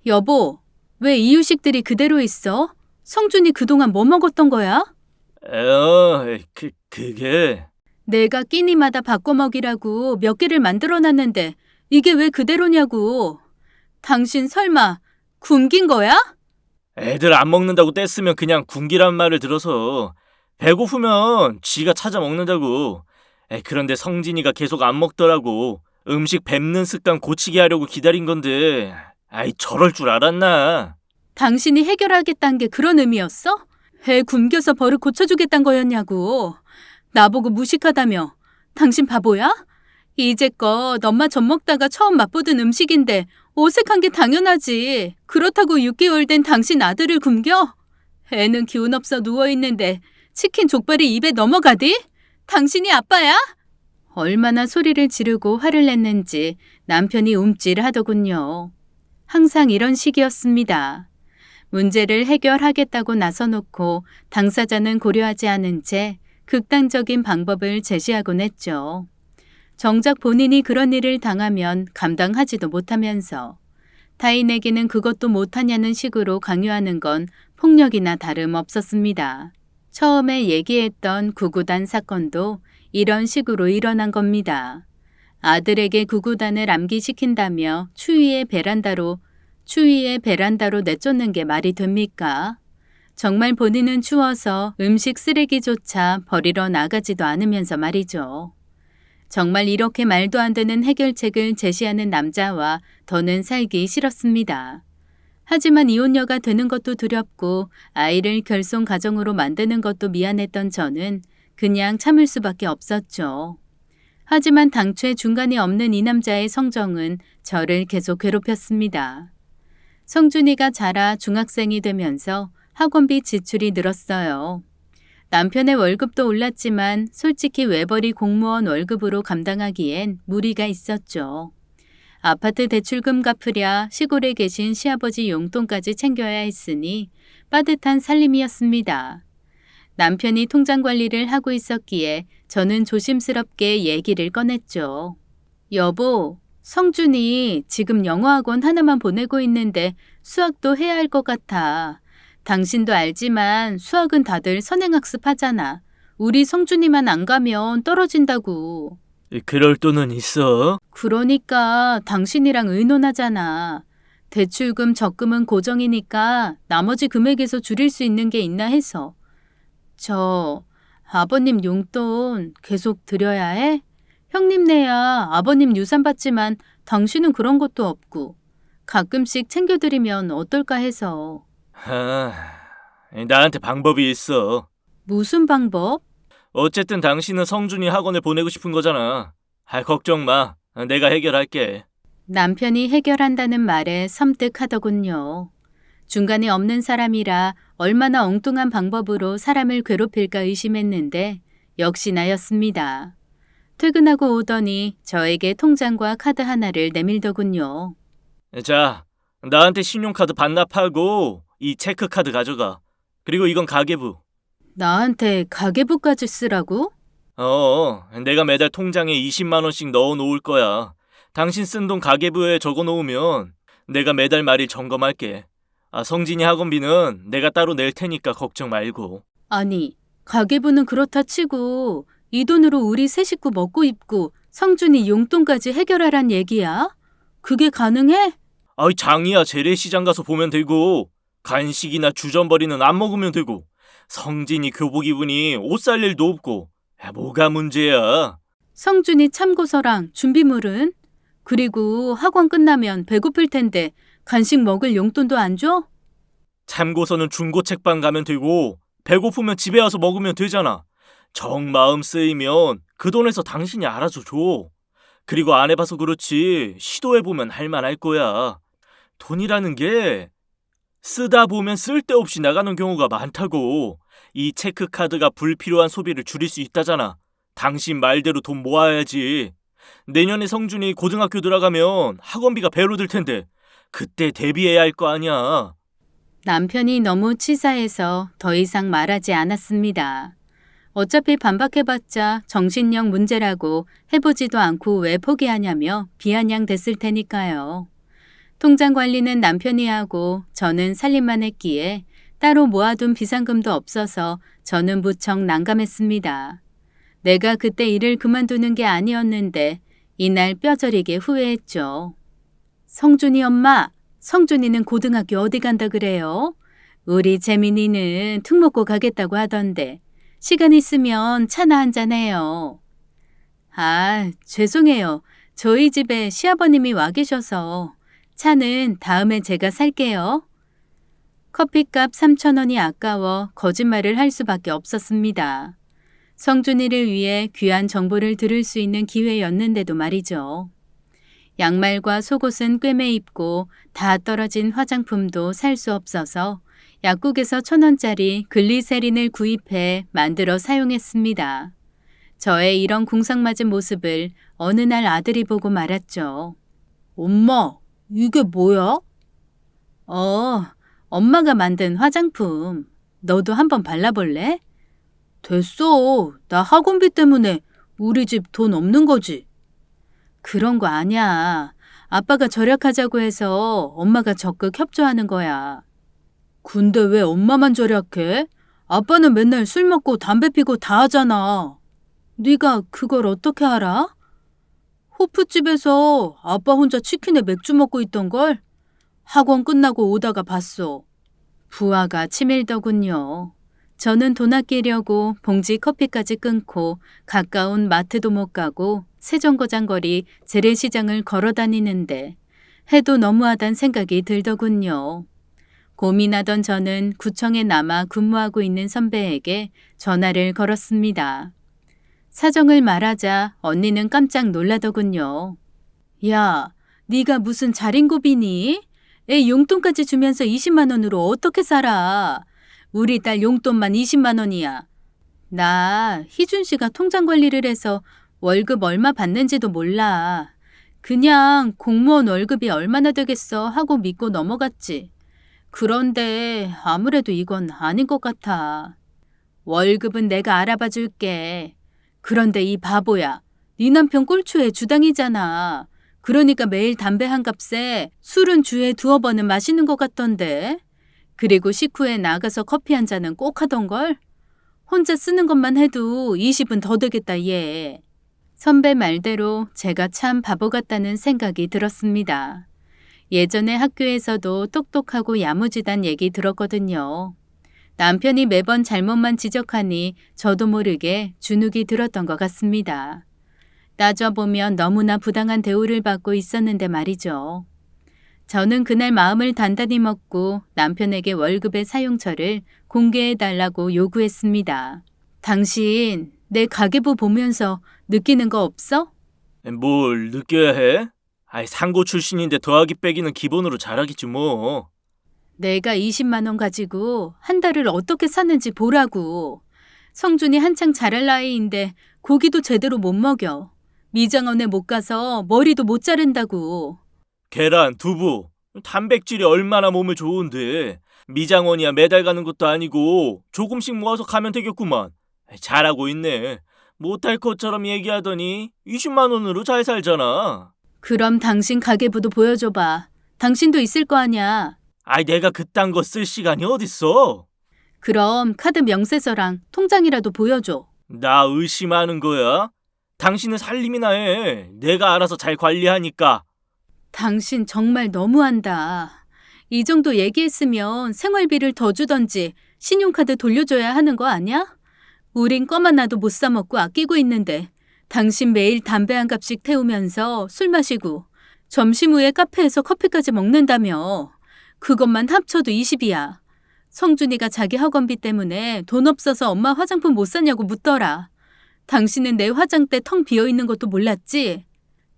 여보, 왜 이유식들이 그대로 있어? 성준이 그동안 뭐 먹었던 거야? 그게... 내가 끼니마다 바꿔 먹이라고 몇 개를 만들어놨는데 이게 왜 그대로냐고. 당신 설마 굶긴 거야? 애들 안 먹는다고 뗐으면 그냥 굶기란 말을 들어서 배고프면 지가 찾아 먹는다고. 그런데 성진이가 계속 안 먹더라고. 음식 뱉는 습관 고치게 하려고 기다린 건데 저럴 줄 알았나? 당신이 해결하겠다는 게 그런 의미였어? 애 굶겨서 버릇 고쳐주겠다는 거였냐고. 나보고 무식하다며. 당신 바보야? 이제껏 엄마 젖 먹다가 처음 맛보던 음식인데 어색한 게 당연하지. 그렇다고 6개월 된 당신 아들을 굶겨? 애는 기운 없어 누워있는데 치킨 족발이 입에 넘어가디? 당신이 아빠야? 얼마나 소리를 지르고 화를 냈는지 남편이 움찔하더군요. 항상 이런 식이었습니다. 문제를 해결하겠다고 나서놓고 당사자는 고려하지 않은 채 극단적인 방법을 제시하곤 했죠. 정작 본인이 그런 일을 당하면 감당하지도 못하면서 타인에게는 그것도 못하냐는 식으로 강요하는 건 폭력이나 다름없었습니다. 처음에 얘기했던 구구단 사건도 이런 식으로 일어난 겁니다. 아들에게 구구단을 암기시킨다며 추위의 베란다로 내쫓는 게 말이 됩니까? 정말 본인은 추워서 음식 쓰레기조차 버리러 나가지도 않으면서 말이죠. 정말 이렇게 말도 안 되는 해결책을 제시하는 남자와 더는 살기 싫었습니다. 하지만 이혼녀가 되는 것도 두렵고 아이를 결손 가정으로 만드는 것도 미안했던 저는 그냥 참을 수밖에 없었죠. 하지만 당최 중간이 없는 이 남자의 성정은 저를 계속 괴롭혔습니다. 성준이가 자라 중학생이 되면서 학원비 지출이 늘었어요. 남편의 월급도 올랐지만 솔직히 외벌이 공무원 월급으로 감당하기엔 무리가 있었죠. 아파트 대출금 갚으랴 시골에 계신 시아버지 용돈까지 챙겨야 했으니 빠듯한 살림이었습니다. 남편이 통장 관리를 하고 있었기에 저는 조심스럽게 얘기를 꺼냈죠. 여보, 성준이 지금 영어학원 하나만 보내고 있는데 수학도 해야 할 것 같아. 당신도 알지만 수학은 다들 선행학습 하잖아. 우리 성준이만 안 가면 떨어진다고. 그럴 돈은 있어? 그러니까 당신이랑 의논하잖아. 대출금, 적금은 고정이니까 나머지 금액에서 줄일 수 있는 게 있나 해서. 아버님 용돈 계속 드려야 해? 형님네야 아버님 유산 받지만 당신은 그런 것도 없고 가끔씩 챙겨드리면 어떨까 해서. 나한테 방법이 있어. 무슨 방법? 어쨌든 당신은 성준이 학원에 보내고 싶은 거잖아. 걱정 마. 내가 해결할게. 남편이 해결한다는 말에 섬뜩하더군요. 중간에 없는 사람이라 얼마나 엉뚱한 방법으로 사람을 괴롭힐까 의심했는데 역시 나였습니다. 퇴근하고 오더니 저에게 통장과 카드 하나를 내밀더군요. 자, 나한테 신용카드 반납하고 이 체크카드 가져가. 그리고 이건 가계부. 나한테 가계부까지 쓰라고? 내가 매달 통장에 20만 원씩 넣어 놓을 거야. 당신 쓴 돈 가계부에 적어 놓으면 내가 매달 말일 점검할게. 성진이 학원비는 내가 따로 낼 테니까 걱정 말고. 아니, 가계부는 그렇다 치고 이 돈으로 우리 세 식구 먹고 입고 성준이 용돈까지 해결하란 얘기야? 그게 가능해? 장이야 재래시장 가서 보면 되고 간식이나 주전버리는 안 먹으면 되고 성진이 교복 입으니 옷 살 일도 없고 뭐가 문제야? 성준이 참고서랑 준비물은? 그리고 학원 끝나면 배고플 텐데 간식 먹을 용돈도 안 줘? 참고서는 중고 책방 가면 되고 배고프면 집에 와서 먹으면 되잖아. 정 마음 쓰이면 그 돈에서 당신이 알아서 줘. 그리고 안 해봐서 그렇지 시도해보면 할만할 거야. 돈이라는 게 쓰다 보면 쓸데없이 나가는 경우가 많다고. 이 체크카드가 불필요한 소비를 줄일 수 있다잖아. 당신 말대로 돈 모아야지. 내년에 성준이 고등학교 들어가면 학원비가 배로 들 텐데 그때 대비해야 할 거 아니야. 남편이 너무 치사해서 더 이상 말하지 않았습니다. 어차피 반박해봤자 정신력 문제라고 해보지도 않고 왜 포기하냐며 비아냥댔을 테니까요. 통장 관리는 남편이 하고 저는 살림만 했기에 따로 모아둔 비상금도 없어서 저는 무척 난감했습니다. 내가 그때 일을 그만두는 게 아니었는데 이날 뼈저리게 후회했죠. 성준이 엄마, 성준이는 고등학교 어디 간다 그래요? 우리 재민이는 특목고 가겠다고 하던데 시간 있으면 차나 한잔 해요. 죄송해요. 저희 집에 시아버님이 와 계셔서 차는 다음에 제가 살게요. 커피값 3,000원이 아까워 거짓말을 할 수밖에 없었습니다. 성준이를 위해 귀한 정보를 들을 수 있는 기회였는데도 말이죠. 양말과 속옷은 꿰매 입고 다 떨어진 화장품도 살 수 없어서 약국에서 1,000원짜리 글리세린을 구입해 만들어 사용했습니다. 저의 이런 궁상맞은 모습을 어느 날 아들이 보고 말았죠. 엄마, 이게 뭐야? 엄마가 만든 화장품. 너도 한번 발라볼래? 됐어. 나 학원비 때문에 우리 집 돈 없는 거지. 그런 거 아니야. 아빠가 절약하자고 해서 엄마가 적극 협조하는 거야. 근데 왜 엄마만 절약해? 아빠는 맨날 술 먹고 담배 피고 다 하잖아. 네가 그걸 어떻게 알아? 호프집에서 아빠 혼자 치킨에 맥주 먹고 있던걸? 학원 끝나고 오다가 봤어. 부하가 치밀더군요. 저는 돈 아끼려고 봉지 커피까지 끊고 가까운 마트도 못 가고 세정거장 거리 재래시장을 걸어 다니는데 해도 너무하단 생각이 들더군요. 고민하던 저는 구청에 남아 근무하고 있는 선배에게 전화를 걸었습니다. 사정을 말하자 언니는 깜짝 놀라더군요. 야, 네가 무슨 자린고비니? 애 용돈까지 주면서 20만 원으로 어떻게 살아? 우리 딸 용돈만 20만 원이야. 나 희준 씨가 통장 관리를 해서 월급 얼마 받는지도 몰라. 그냥 공무원 월급이 얼마나 되겠어 하고 믿고 넘어갔지. 그런데 아무래도 이건 아닌 것 같아. 월급은 내가 알아봐 줄게. 그런데 이 바보야. 네 남편 꼴초에 주당이잖아. 그러니까 매일 담배 한 값에 술은 주에 2-3번은 마시는 것 같던데. 그리고 식후에 나가서 커피 한 잔은 꼭 하던걸? 혼자 쓰는 것만 해도 20은 더 되겠다 얘. 선배 말대로 제가 참 바보 같다는 생각이 들었습니다. 예전에 학교에서도 똑똑하고 야무지단 얘기 들었거든요. 남편이 매번 잘못만 지적하니 저도 모르게 주눅이 들었던 것 같습니다. 따져보면 너무나 부당한 대우를 받고 있었는데 말이죠. 저는 그날 마음을 단단히 먹고 남편에게 월급의 사용처를 공개해달라고 요구했습니다. 당신 내 가계부 보면서 느끼는 거 없어? 뭘 느껴야 해? 상고 출신인데 더하기 빼기는 기본으로 잘하겠지 뭐. 내가 20만 원 가지고 한 달을 어떻게 사는지 보라고. 성준이 한창 자랄 나이인데 고기도 제대로 못 먹여. 미장원에 못 가서 머리도 못 자른다고. 계란, 두부, 단백질이 얼마나 몸에 좋은데. 미장원이야 매달 가는 것도 아니고 조금씩 모아서 가면 되겠구만. 잘하고 있네. 못할 것처럼 얘기하더니 20만 원으로 잘 살잖아. 그럼 당신 가계부도 보여줘봐. 당신도 있을 거 아냐. 내가 그딴 거 쓸 시간이 어딨어? 그럼 카드 명세서랑 통장이라도 보여줘. 나 의심하는 거야? 당신은 살림이나 해. 내가 알아서 잘 관리하니까. 당신 정말 너무한다. 이 정도 얘기했으면 생활비를 더 주던지 신용카드 돌려줘야 하는 거 아니야? 우린 껌 하나도 못 사 먹고 아끼고 있는데 당신 매일 담배 한 갑씩 태우면서 술 마시고 점심 후에 카페에서 커피까지 먹는다며. 그것만 합쳐도 20이야. 성준이가 자기 학원비 때문에 돈 없어서 엄마 화장품 못 사냐고 묻더라. 당신은 내 화장대 텅 비어있는 것도 몰랐지?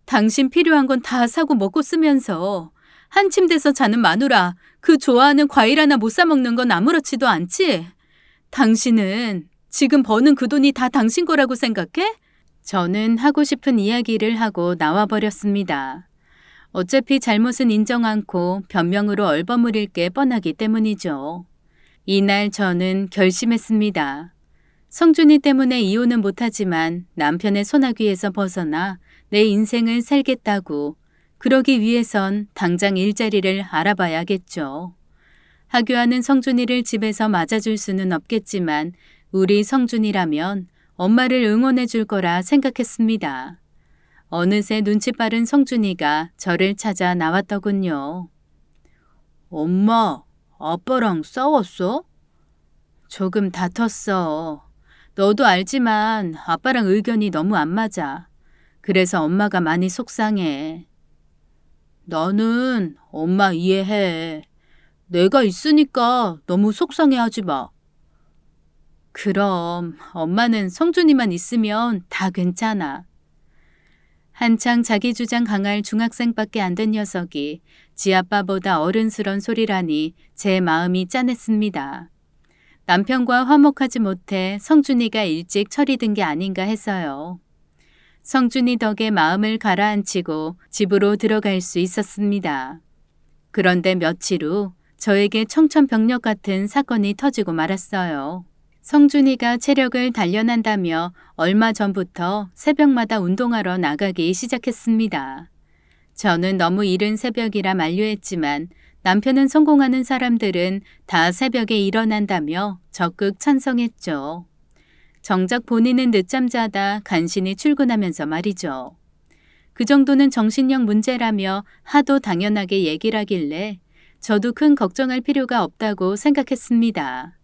당신 필요한 건 다 사고 먹고 쓰면서 한 침대에서 자는 마누라 그 좋아하는 과일 하나 못 사 먹는 건 아무렇지도 않지? 당신은 지금 버는 그 돈이 다 당신 거라고 생각해? 저는 하고 싶은 이야기를 하고 나와버렸습니다. 어차피 잘못은 인정 않고 변명으로 얼버무릴 게 뻔하기 때문이죠. 이날 저는 결심했습니다. 성준이 때문에 이혼은 못하지만 남편의 소나귀에서 벗어나 내 인생을 살겠다고. 그러기 위해선 당장 일자리를 알아봐야겠죠. 하교하는 성준이를 집에서 맞아줄 수는 없겠지만 우리 성준이라면 엄마를 응원해 줄 거라 생각했습니다. 어느새 눈치 빠른 성준이가 저를 찾아 나왔더군요. 엄마, 아빠랑 싸웠어? 조금 다퉜어. 너도 알지만 아빠랑 의견이 너무 안 맞아. 그래서 엄마가 많이 속상해. 나는 엄마 이해해. 내가 있으니까 너무 속상해하지 마. 그럼 엄마는 성준이만 있으면 다 괜찮아. 한창 자기 주장 강할 중학생밖에 안 된 녀석이 지 아빠보다 어른스런 소리라니 제 마음이 짠했습니다. 남편과 화목하지 못해 성준이가 일찍 철이 든 게 아닌가 했어요. 성준이 덕에 마음을 가라앉히고 집으로 들어갈 수 있었습니다. 그런데 며칠 후 저에게 청천벽력 같은 사건이 터지고 말았어요. 성준이가 체력을 단련한다며 얼마 전부터 새벽마다 운동하러 나가기 시작했습니다. 저는 너무 이른 새벽이라 만류했지만 남편은 성공하는 사람들은 다 새벽에 일어난다며 적극 찬성했죠. 정작 본인은 늦잠 자다 간신히 출근하면서 말이죠. 그 정도는 정신력 문제라며 하도 당연하게 얘기를 하길래 저도 큰 걱정할 필요가 없다고 생각했습니다.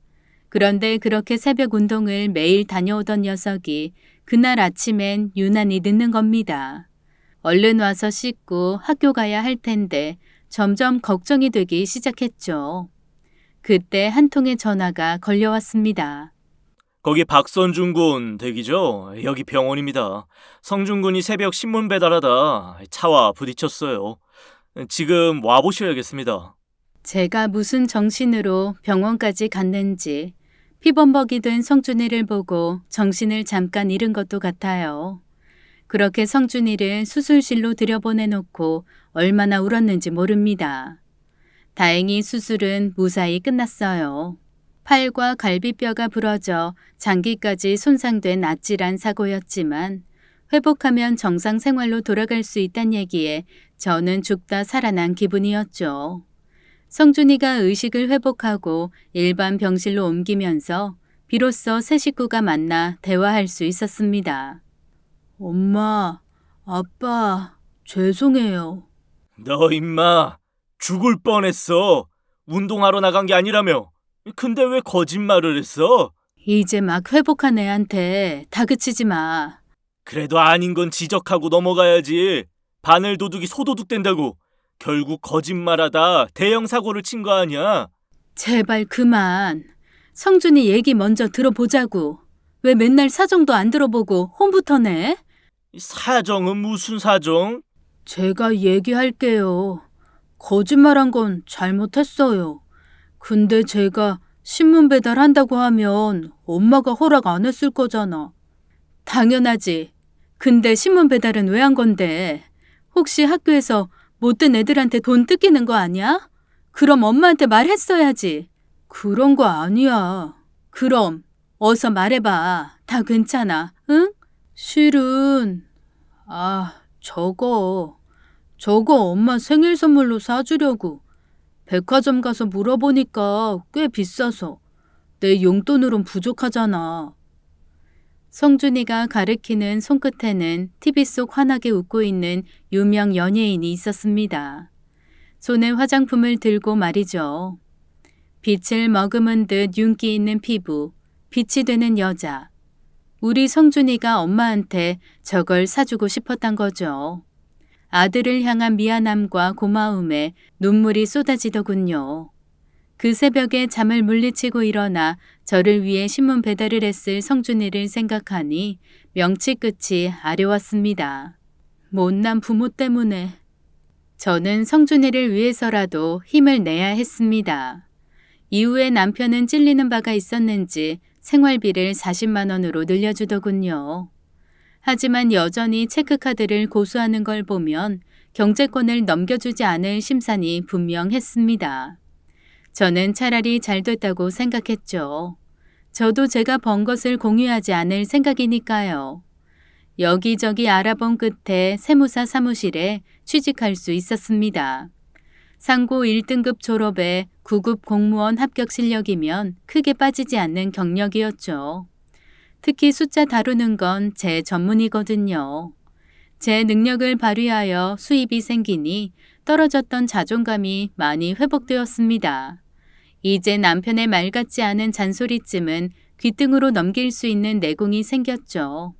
그런데 그렇게 새벽 운동을 매일 다녀오던 녀석이 그날 아침엔 유난히 늦는 겁니다. 얼른 와서 씻고 학교 가야 할 텐데 점점 걱정이 되기 시작했죠. 그때 한 통의 전화가 걸려왔습니다. 거기 박선준 군 댁이죠? 여기 병원입니다. 성준 군이 새벽 신문 배달하다 차와 부딪혔어요. 지금 와보셔야겠습니다. 제가 무슨 정신으로 병원까지 갔는지 피범벅이 된 성준이를 보고 정신을 잠깐 잃은 것도 같아요. 그렇게 성준이를 수술실로 들여보내놓고 얼마나 울었는지 모릅니다. 다행히 수술은 무사히 끝났어요. 팔과 갈비뼈가 부러져 장기까지 손상된 아찔한 사고였지만 회복하면 정상 생활로 돌아갈 수 있다는 얘기에 저는 죽다 살아난 기분이었죠. 성준이가 의식을 회복하고 일반 병실로 옮기면서 비로소 새 식구가 만나 대화할 수 있었습니다. 엄마, 아빠, 죄송해요. 너 임마 죽을 뻔했어. 운동하러 나간 게 아니라며. 근데 왜 거짓말을 했어? 이제 막 회복한 애한테 다그치지 마. 그래도 아닌 건 지적하고 넘어가야지. 바늘 도둑이 소도둑 된다고. 결국 거짓말하다 대형 사고를 친 거 아니야? 제발 그만. 성준이 얘기 먼저 들어보자고. 왜 맨날 사정도 안 들어보고 혼부터 내? 사정은 무슨 사정? 제가 얘기할게요. 거짓말한 건 잘못했어요. 근데 제가 신문 배달한다고 하면 엄마가 허락 안 했을 거잖아. 당연하지. 근데 신문 배달은 왜 한 건데? 혹시 학교에서 못된 애들한테 돈 뜯기는 거 아니야? 그럼 엄마한테 말했어야지. 그런 거 아니야. 그럼 어서 말해봐. 다 괜찮아. 응? 실은 저거 엄마 생일 선물로 사주려고 백화점 가서 물어보니까 꽤 비싸서 내 용돈으론 부족하잖아. 성준이가 가리키는 손끝에는 TV 속 환하게 웃고 있는 유명 연예인이 있었습니다. 손에 화장품을 들고 말이죠. 빛을 머금은 듯 윤기 있는 피부, 빛이 되는 여자. 우리 성준이가 엄마한테 저걸 사주고 싶었던 거죠. 아들을 향한 미안함과 고마움에 눈물이 쏟아지더군요. 그 새벽에 잠을 물리치고 일어나 저를 위해 신문 배달을 했을 성준이를 생각하니 명치 끝이 아려웠습니다. 못난 부모 때문에. 저는 성준이를 위해서라도 힘을 내야 했습니다. 이후에 남편은 찔리는 바가 있었는지 생활비를 40만 원으로 늘려주더군요. 하지만 여전히 체크카드를 고수하는 걸 보면 경제권을 넘겨주지 않을 심산이 분명했습니다. 저는 차라리 잘 됐다고 생각했죠. 저도 제가 번 것을 공유하지 않을 생각이니까요. 여기저기 알아본 끝에 세무사 사무실에 취직할 수 있었습니다. 상고 1등급 졸업에 9급 공무원 합격 실력이면 크게 빠지지 않는 경력이었죠. 특히 숫자 다루는 건 제 전문이거든요. 제 능력을 발휘하여 수입이 생기니 떨어졌던 자존감이 많이 회복되었습니다. 이제 남편의 말 같지 않은 잔소리쯤은 귓등으로 넘길 수 있는 내공이 생겼죠.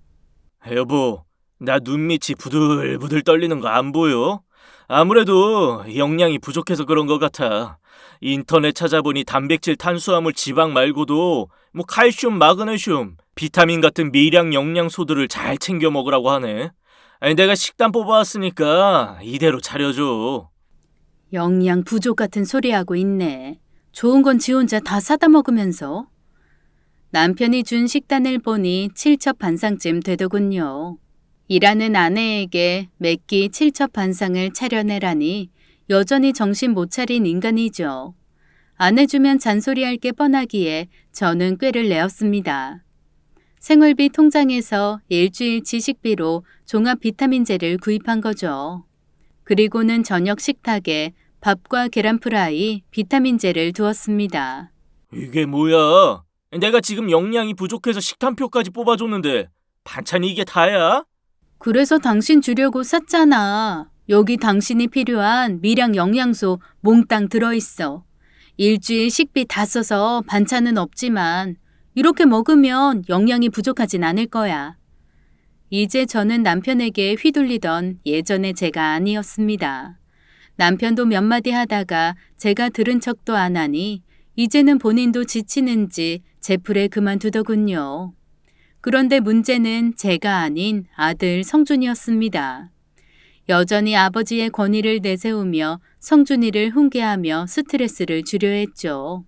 여보, 나 눈밑이 부들부들 떨리는 거 안 보여? 아무래도 영양이 부족해서 그런 것 같아. 인터넷 찾아보니 단백질, 탄수화물, 지방 말고도 칼슘, 마그네슘, 비타민 같은 미량 영양소들을 잘 챙겨 먹으라고 하네. 아니, 내가 식단 뽑아왔으니까 이대로 차려줘. 영양 부족 같은 소리하고 있네. 좋은 건 지 혼자 다 사다 먹으면서. 남편이 준 식단을 보니 칠첩반상쯤 되더군요. 일하는 아내에게 매끼 칠첩반상을 차려내라니 여전히 정신 못 차린 인간이죠. 안 해주면 잔소리할 게 뻔하기에 저는 꾀를 내었습니다. 생활비 통장에서 일주일치 식비로 종합 비타민제를 구입한 거죠. 그리고는 저녁 식탁에 밥과 계란 프라이, 비타민제를 두었습니다. 이게 뭐야? 내가 지금 영양이 부족해서 식단표까지 뽑아줬는데 반찬이 이게 다야? 그래서 당신 주려고 샀잖아. 여기 당신이 필요한 미량 영양소 몽땅 들어있어. 일주일 식비 다 써서 반찬은 없지만 이렇게 먹으면 영양이 부족하진 않을 거야. 이제 저는 남편에게 휘둘리던 예전의 제가 아니었습니다. 남편도 몇 마디 하다가 제가 들은 척도 안 하니 이제는 본인도 지치는지 제풀에 그만두더군요. 그런데 문제는 제가 아닌 아들 성준이었습니다. 여전히 아버지의 권위를 내세우며 성준이를 훈계하며 스트레스를 주려 했죠.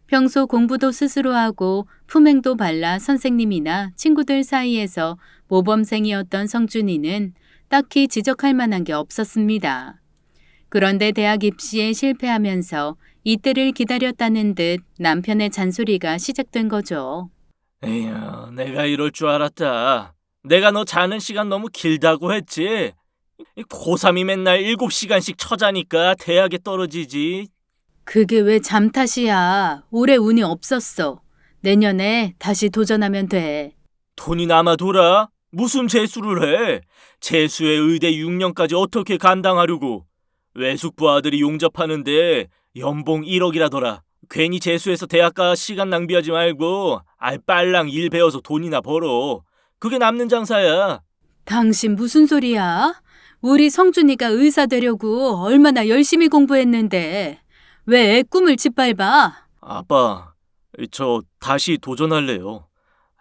평소 공부도 스스로 하고 품행도 발라 선생님이나 친구들 사이에서 모범생이었던 성준이는 딱히 지적할 만한 게 없었습니다. 그런데 대학 입시에 실패하면서 이때를 기다렸다는 듯 남편의 잔소리가 시작된 거죠. 에휴, 내가 이럴 줄 알았다. 내가 너 자는 시간 너무 길다고 했지. 고3이 맨날 7시간씩 쳐자니까 대학에 떨어지지. 그게 왜 잠 탓이야. 올해 운이 없었어. 내년에 다시 도전하면 돼. 돈이 남아 돌아? 무슨 재수를 해? 재수에 의대 6년까지 어떻게 감당하려고? 외숙부 아들이 용접하는데 연봉 1억이라더라. 괜히 재수해서 대학 가 시간 낭비하지 말고 빨랑 일 배워서 돈이나 벌어. 그게 남는 장사야. 당신 무슨 소리야? 우리 성준이가 의사 되려고 얼마나 열심히 공부했는데 왜 애 꿈을 짓밟아? 아빠, 저 다시 도전할래요.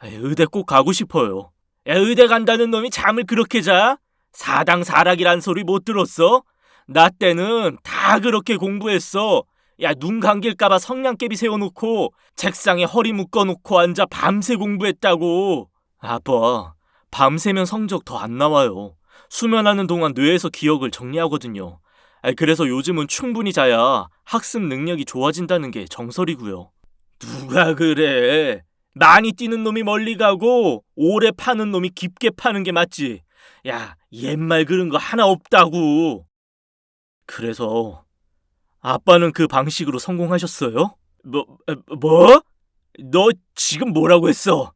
의대 꼭 가고 싶어요. 야, 의대 간다는 놈이 잠을 그렇게 자? 사당사락이란 소리 못 들었어? 나 때는 다 그렇게 공부했어. 야, 눈 감길까봐 성냥개비 세워놓고 책상에 허리 묶어놓고 앉아 밤새 공부했다고. 아빠, 밤새면 성적 더 안 나와요. 수면하는 동안 뇌에서 기억을 정리하거든요. 그래서 요즘은 충분히 자야 학습 능력이 좋아진다는 게 정설이고요. 누가 그래? 많이 뛰는 놈이 멀리 가고 오래 파는 놈이 깊게 파는 게 맞지. 야, 옛말 그런 거 하나 없다고. 그래서 아빠는 그 방식으로 성공하셨어요? 뭐? 너 지금 뭐라고 했어?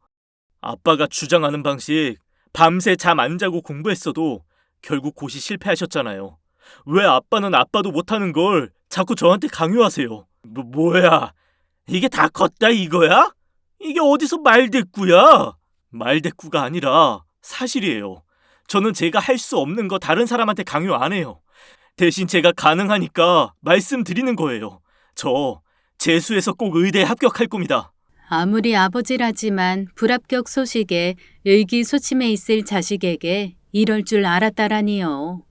아빠가 주장하는 방식, 밤새 잠 안 자고 공부했어도 결국 고시 실패하셨잖아요. 왜 아빠는 아빠도 못하는 걸 자꾸 저한테 강요하세요? 뭐야? 이게 다 컸다 이거야? 이게 어디서 말대꾸야? 말대꾸가 아니라 사실이에요. 저는 제가 할 수 없는 거 다른 사람한테 강요 안 해요. 대신 제가 가능하니까 말씀드리는 거예요. 저 재수해서 꼭 의대에 합격할 겁니다. 아무리 아버지라지만 불합격 소식에 의기소침해 있을 자식에게 이럴 줄 알았다라니요.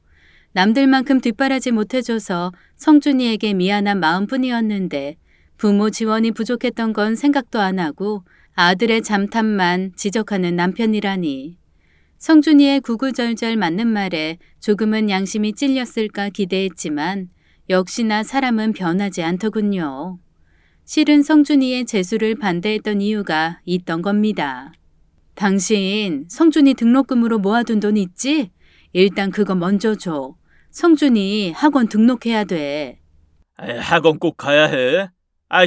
남들만큼 뒷바라지 못해줘서 성준이에게 미안한 마음뿐이었는데 부모 지원이 부족했던 건 생각도 안 하고 아들의 잠탐만 지적하는 남편이라니. 성준이의 구구절절 맞는 말에 조금은 양심이 찔렸을까 기대했지만 역시나 사람은 변하지 않더군요. 실은 성준이의 재수를 반대했던 이유가 있던 겁니다. 당신 성준이 등록금으로 모아둔 돈 있지? 일단 그거 먼저 줘. 성준이 학원 등록해야 돼. 학원 꼭 가야 해?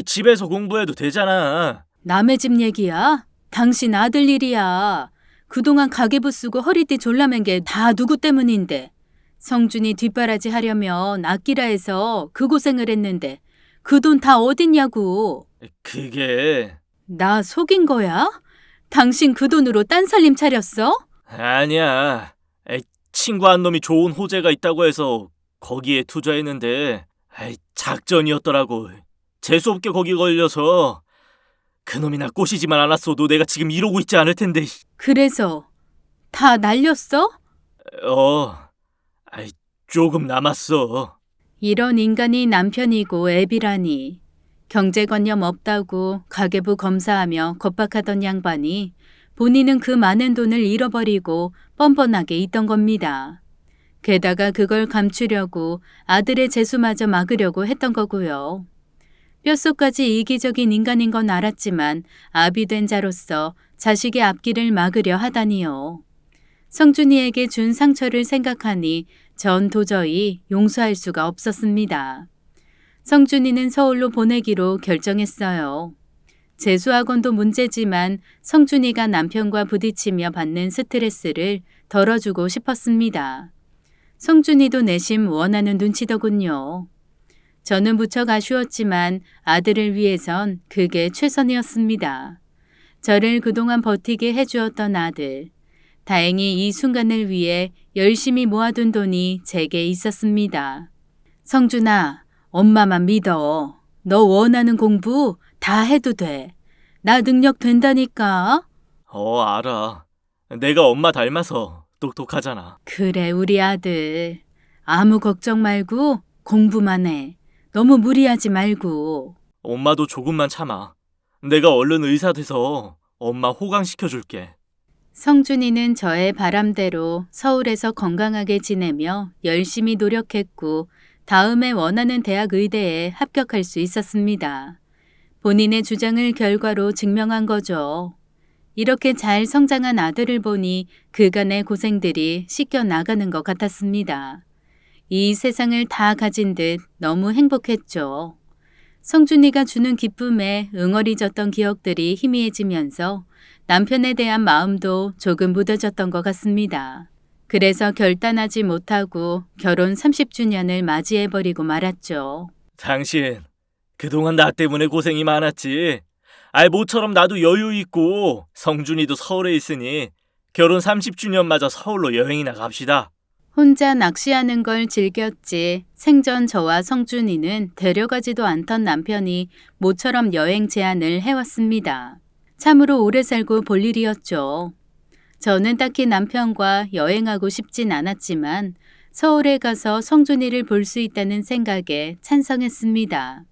집에서 공부해도 되잖아. 남의 집 얘기야? 당신 아들 일이야. 그동안 가계부 쓰고 허리띠 졸라맨 게 다 누구 때문인데. 성준이 뒷바라지 하려면 아끼라 해서 그 고생을 했는데 그 돈 다 어딨냐고. 그게... 나 속인 거야? 당신 그 돈으로 딴 살림 차렸어? 아니야. 친구 한 놈이 좋은 호재가 있다고 해서 거기에 투자했는데 작전이었더라고. 재수없게 거기 걸려서 그놈이나 꼬시지만 않았어도 내가 지금 이러고 있지 않을 텐데. 그래서 다 날렸어? 아이, 조금 남았어. 이런 인간이 남편이고 애비라니. 경제관념 없다고 가계부 검사하며 겁박하던 양반이 본인은 그 많은 돈을 잃어버리고 뻔뻔하게 있던 겁니다. 게다가 그걸 감추려고 아들의 재수마저 막으려고 했던 거고요. 뼛속까지 이기적인 인간인 건 알았지만 아비된 자로서 자식의 앞길을 막으려 하다니요. 성준이에게 준 상처를 생각하니 전 도저히 용서할 수가 없었습니다. 성준이는 서울로 보내기로 결정했어요. 재수학원도 문제지만 성준이가 남편과 부딪히며 받는 스트레스를 덜어주고 싶었습니다. 성준이도 내심 원하는 눈치더군요. 저는 무척 아쉬웠지만 아들을 위해선 그게 최선이었습니다. 저를 그동안 버티게 해주었던 아들. 다행히 이 순간을 위해 열심히 모아둔 돈이 제게 있었습니다. 성준아, 엄마만 믿어. 너 원하는 공부 다 해도 돼. 나 능력 된다니까. 알아. 내가 엄마 닮아서 똑똑하잖아. 그래, 우리 아들. 아무 걱정 말고 공부만 해. 너무 무리하지 말고. 엄마도 조금만 참아. 내가 얼른 의사 돼서 엄마 호강시켜줄게. 성준이는 저의 바람대로 서울에서 건강하게 지내며 열심히 노력했고 다음에 원하는 대학 의대에 합격할 수 있었습니다. 본인의 주장을 결과로 증명한 거죠. 이렇게 잘 성장한 아들을 보니 그간의 고생들이 씻겨 나가는 것 같았습니다. 이 세상을 다 가진 듯 너무 행복했죠. 성준이가 주는 기쁨에 응어리졌던 기억들이 희미해지면서 남편에 대한 마음도 조금 무뎌졌던 것 같습니다. 그래서 결단하지 못하고 결혼 30주년을 맞이해버리고 말았죠. 당신, 그동안 나 때문에 고생이 많았지. 모처럼 나도 여유 있고 성준이도 서울에 있으니 결혼 30주년 맞아 서울로 여행이나 갑시다. 혼자 낚시하는 걸 즐겼지 생전 저와 성준이는 데려가지도 않던 남편이 모처럼 여행 제안을 해왔습니다. 참으로 오래 살고 볼 일이었죠. 저는 딱히 남편과 여행하고 싶진 않았지만 서울에 가서 성준이를 볼 수 있다는 생각에 찬성했습니다.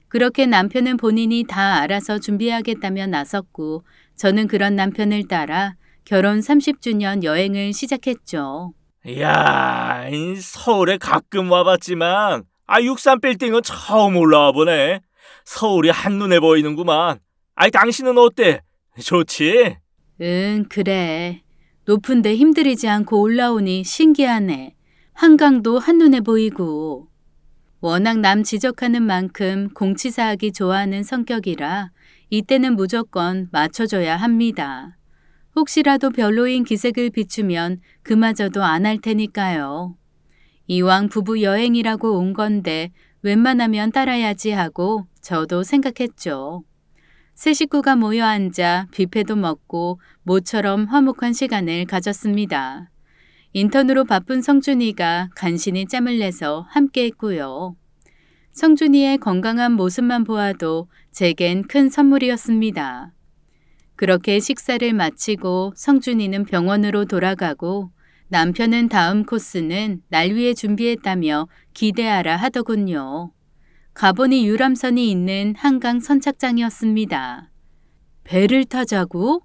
그렇게 남편은 본인이 다 알아서 준비하겠다며 나섰고 저는 그런 남편을 따라 결혼 30주년 여행을 시작했죠. 이야, 서울에 가끔 와봤지만 63빌딩은 처음 올라와 보네. 서울이 한눈에 보이는구만. 당신은 어때? 좋지? 응, 그래. 높은데 힘들이지 않고 올라오니 신기하네. 한강도 한눈에 보이고. 워낙 남 지적하는 만큼 공치사하기 좋아하는 성격이라 이때는 무조건 맞춰줘야 합니다. 혹시라도 별로인 기색을 비추면 그마저도 안 할 테니까요. 이왕 부부 여행이라고 온 건데 웬만하면 따라야지 하고 저도 생각했죠. 세 식구가 모여 앉아 뷔페도 먹고 모처럼 화목한 시간을 가졌습니다. 인턴으로 바쁜 성준이가 간신히 짬을 내서 함께 했고요. 성준이의 건강한 모습만 보아도 제겐 큰 선물이었습니다. 그렇게 식사를 마치고 성준이는 병원으로 돌아가고 남편은 다음 코스는 날 위해 준비했다며 기대하라 하더군요. 가보니 유람선이 있는 한강 선착장이었습니다. 배를 타자고?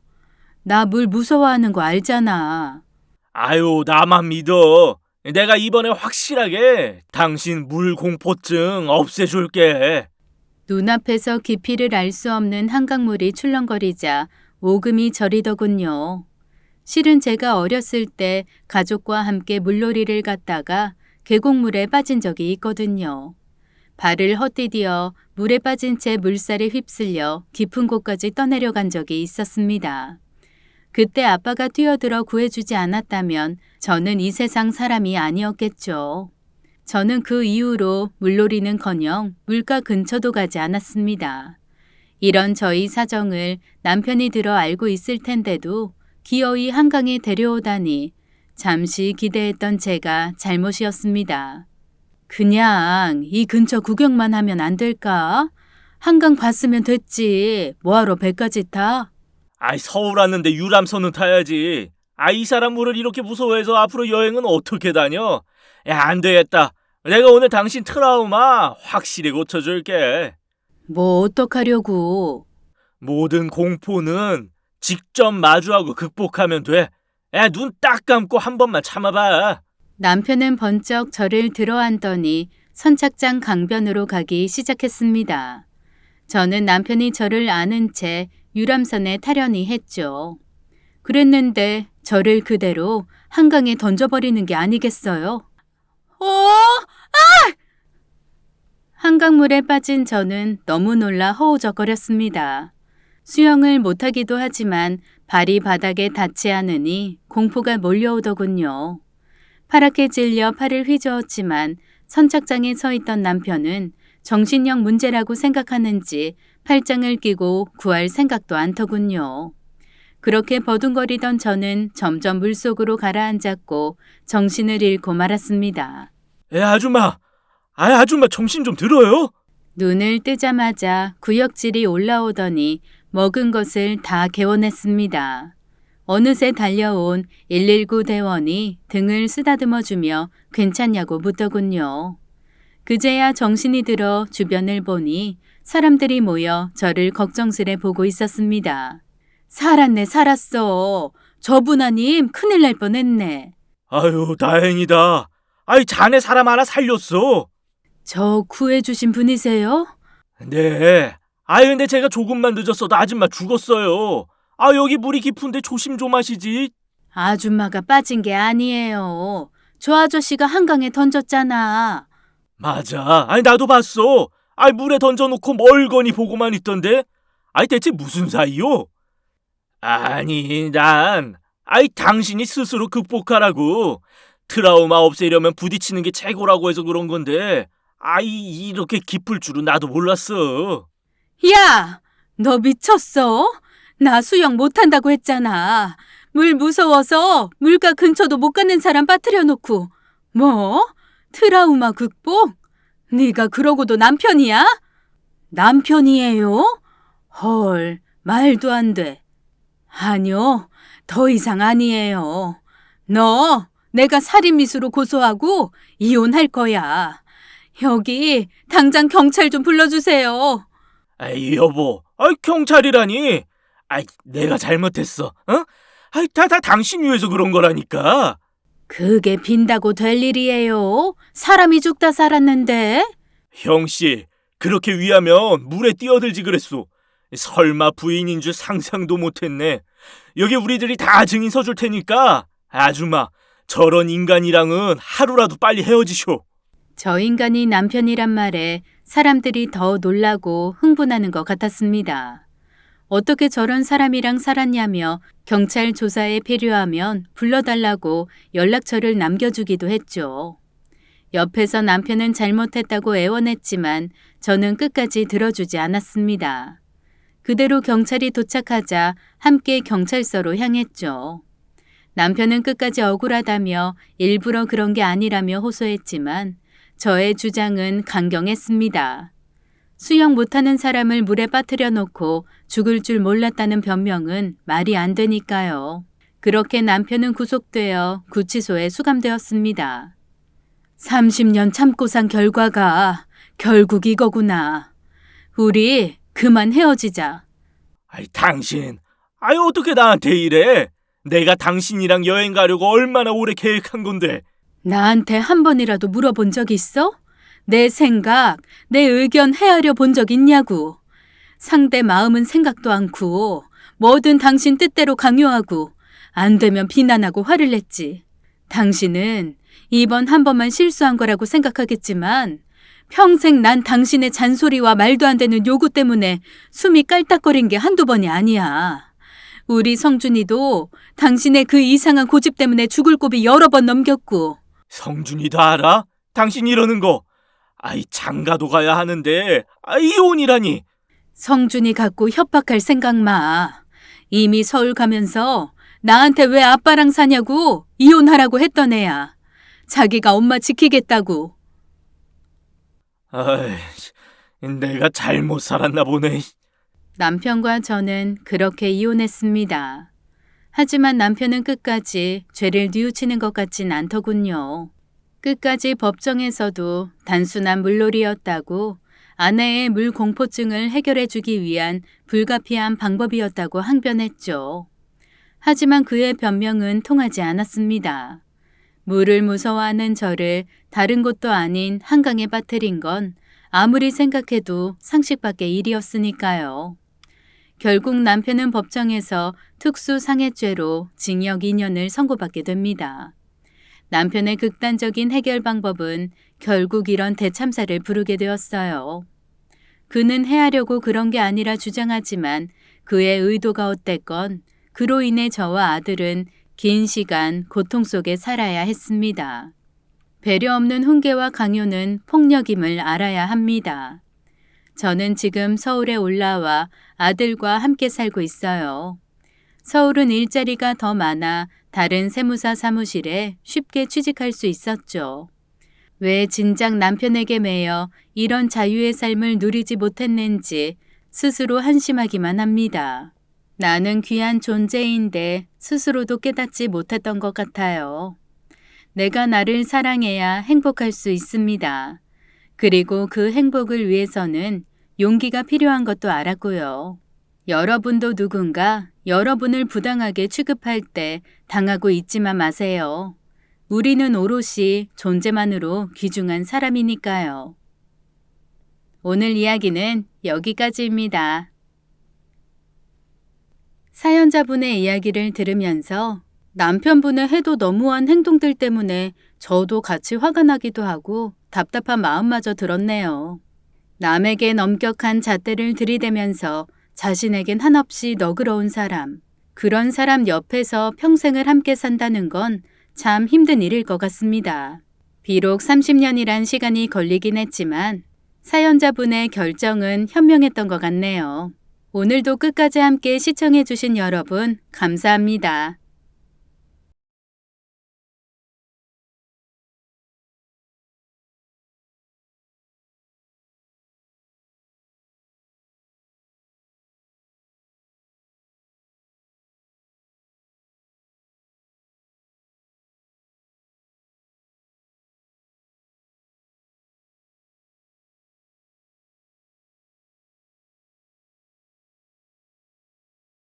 나 물 무서워하는 거 알잖아. 나만 믿어. 내가 이번에 확실하게 당신 물 공포증 없애줄게. 눈앞에서 깊이를 알 수 없는 한강물이 출렁거리자 오금이 저리더군요. 실은 제가 어렸을 때 가족과 함께 물놀이를 갔다가 계곡물에 빠진 적이 있거든요. 발을 헛디디어 물에 빠진 채 물살에 휩쓸려 깊은 곳까지 떠내려간 적이 있었습니다. 그때 아빠가 뛰어들어 구해주지 않았다면 저는 이 세상 사람이 아니었겠죠. 저는 그 이후로 물놀이는커녕 물가 근처도 가지 않았습니다. 이런 저희 사정을 남편이 들어 알고 있을 텐데도 기어이 한강에 데려오다니 잠시 기대했던 제가 잘못이었습니다. 그냥 이 근처 구경만 하면 안 될까? 한강 봤으면 됐지. 뭐하러 배까지 타? 아이, 서울 왔는데 유람선은 타야지. 이 사람 물을 이렇게 무서워해서 앞으로 여행은 어떻게 다녀? 야, 안 되겠다. 내가 오늘 당신 트라우마 확실히 고쳐줄게. 뭐 어떡하려고. 모든 공포는 직접 마주하고 극복하면 돼. 야, 눈 딱 감고 한 번만 참아봐. 남편은 번쩍 저를 들어안더니 선착장 강변으로 가기 시작했습니다. 저는 남편이 저를 아는 채 유람선에 타려니 했죠. 그랬는데 저를 그대로 한강에 던져버리는 게 아니겠어요? 한강물에 빠진 저는 너무 놀라 허우적거렸습니다. 수영을 못하기도 하지만 발이 바닥에 닿지 않으니 공포가 몰려오더군요. 파랗게 질려 팔을 휘저었지만 선착장에 서 있던 남편은 정신력 문제라고 생각하는지 팔짱을 끼고 구할 생각도 않더군요. 그렇게 버둥거리던 저는 점점 물속으로 가라앉았고 정신을 잃고 말았습니다. 야, 아줌마. 아줌마 정신 좀 들어요? 눈을 뜨자마자 구역질이 올라오더니 먹은 것을 다 개워냈습니다. 어느새 달려온 119 대원이 등을 쓰다듬어주며 괜찮냐고 묻더군요. 그제야 정신이 들어 주변을 보니 사람들이 모여 저를 걱정스레 보고 있었습니다. 살았네, 살았어. 저분아님 큰일 날 뻔했네. 아유, 다행이다. 자네 사람 하나 살렸어. 저 구해주신 분이세요? 네. 근데 제가 조금만 늦었어도 아줌마 죽었어요. 여기 물이 깊은데 조심 좀 하시지. 아줌마가 빠진 게 아니에요. 저 아저씨가 한강에 던졌잖아. 맞아. 나도 봤어. 물에 던져놓고 멀거니 보고만 있던데. 대체 무슨 사이요? 당신이 스스로 극복하라고. 트라우마 없애려면 부딪히는 게 최고라고 해서 그런 건데. 이렇게 깊을 줄은 나도 몰랐어. 야! 너 미쳤어? 나 수영 못한다고 했잖아. 물 무서워서 물가 근처도 못 가는 사람 빠뜨려 놓고. 뭐? 트라우마 극복? 네가 그러고도 남편이야? 남편이에요? 헐, 말도 안 돼. 아니요, 더 이상 아니에요. 너 내가 살인미수로 고소하고 이혼할 거야. 여기 당장 경찰 좀 불러주세요. 여보. 경찰이라니. 내가 잘못했어. 어? 다 당신 위해서 그런 거라니까. 그게 빈다고 될 일이에요. 사람이 죽다 살았는데. 형씨, 그렇게 위하면 물에 뛰어들지 그랬소. 설마 부인인 줄 상상도 못했네. 여기 우리들이 다 증인 서줄 테니까 아줌마, 저런 인간이랑은 하루라도 빨리 헤어지쇼. 저 인간이 남편이란 말에 사람들이 더 놀라고 흥분하는 것 같았습니다. 어떻게 저런 사람이랑 살았냐며 경찰 조사에 필요하면 불러달라고 연락처를 남겨주기도 했죠. 옆에서 남편은 잘못했다고 애원했지만 저는 끝까지 들어주지 않았습니다. 그대로 경찰이 도착하자 함께 경찰서로 향했죠. 남편은 끝까지 억울하다며 일부러 그런 게 아니라며 호소했지만 저의 주장은 강경했습니다. 수영 못하는 사람을 물에 빠뜨려 놓고 죽을 줄 몰랐다는 변명은 말이 안 되니까요. 그렇게 남편은 구속되어 구치소에 수감되었습니다. 30년 참고 산 결과가 결국 이거구나. 우리 그만 헤어지자. 당신, 어떻게 나한테 이래? 내가 당신이랑 여행 가려고 얼마나 오래 계획한 건데. 나한테 한 번이라도 물어본 적 있어? 내 생각, 내 의견 헤아려 본 적 있냐고. 상대 마음은 생각도 않고 뭐든 당신 뜻대로 강요하고 안 되면 비난하고 화를 냈지. 당신은 이번 한 번만 실수한 거라고 생각하겠지만 평생 난 당신의 잔소리와 말도 안 되는 요구 때문에 숨이 깔딱거린 게 한두 번이 아니야. 우리 성준이도 당신의 그 이상한 고집 때문에 죽을 고비 여러 번 넘겼고. 성준이도 알아? 당신 이러는 거. 장가도 가야 하는데 이혼이라니. 성준이 갖고 협박할 생각 마. 이미 서울 가면서 나한테 왜 아빠랑 사냐고 이혼하라고 했던 애야. 자기가 엄마 지키겠다고. 아이, 내가 잘못 살았나 보네. 남편과 저는 그렇게 이혼했습니다. 하지만 남편은 끝까지 죄를 뉘우치는 것 같진 않더군요. 끝까지 법정에서도 단순한 물놀이였다고, 아내의 물 공포증을 해결해주기 위한 불가피한 방법이었다고 항변했죠. 하지만 그의 변명은 통하지 않았습니다. 물을 무서워하는 저를 다른 곳도 아닌 한강에 빠뜨린 건 아무리 생각해도 상식 밖의 일이었으니까요. 결국 남편은 법정에서 특수상해죄로 징역 2년을 선고받게 됩니다. 남편의 극단적인 해결 방법은 결국 이런 대참사를 부르게 되었어요. 그는 해하려고 그런 게 아니라 주장하지만 그의 의도가 어땠건 그로 인해 저와 아들은 긴 시간 고통 속에 살아야 했습니다. 배려 없는 훈계와 강요는 폭력임을 알아야 합니다. 저는 지금 서울에 올라와 아들과 함께 살고 있어요. 서울은 일자리가 더 많아 다른 세무사 사무실에 쉽게 취직할 수 있었죠. 왜 진작 남편에게 매여 이런 자유의 삶을 누리지 못했는지 스스로 한심하기만 합니다. 나는 귀한 존재인데 스스로도 깨닫지 못했던 것 같아요. 내가 나를 사랑해야 행복할 수 있습니다. 그리고 그 행복을 위해서는 용기가 필요한 것도 알았고요. 여러분도 누군가 여러분을 부당하게 취급할 때 당하고 있지만 마세요. 우리는 오롯이 존재만으로 귀중한 사람이니까요. 오늘 이야기는 여기까지입니다. 사연자분의 이야기를 들으면서 남편분의 해도 너무한 행동들 때문에 저도 같이 화가 나기도 하고 답답한 마음마저 들었네요. 남에겐 엄격한 잣대를 들이대면서 자신에겐 한없이 너그러운 사람, 그런 사람 옆에서 평생을 함께 산다는 건 참 힘든 일일 것 같습니다. 비록 30년이란 시간이 걸리긴 했지만 사연자분의 결정은 현명했던 것 같네요. 오늘도 끝까지 함께 시청해주신 여러분 감사합니다.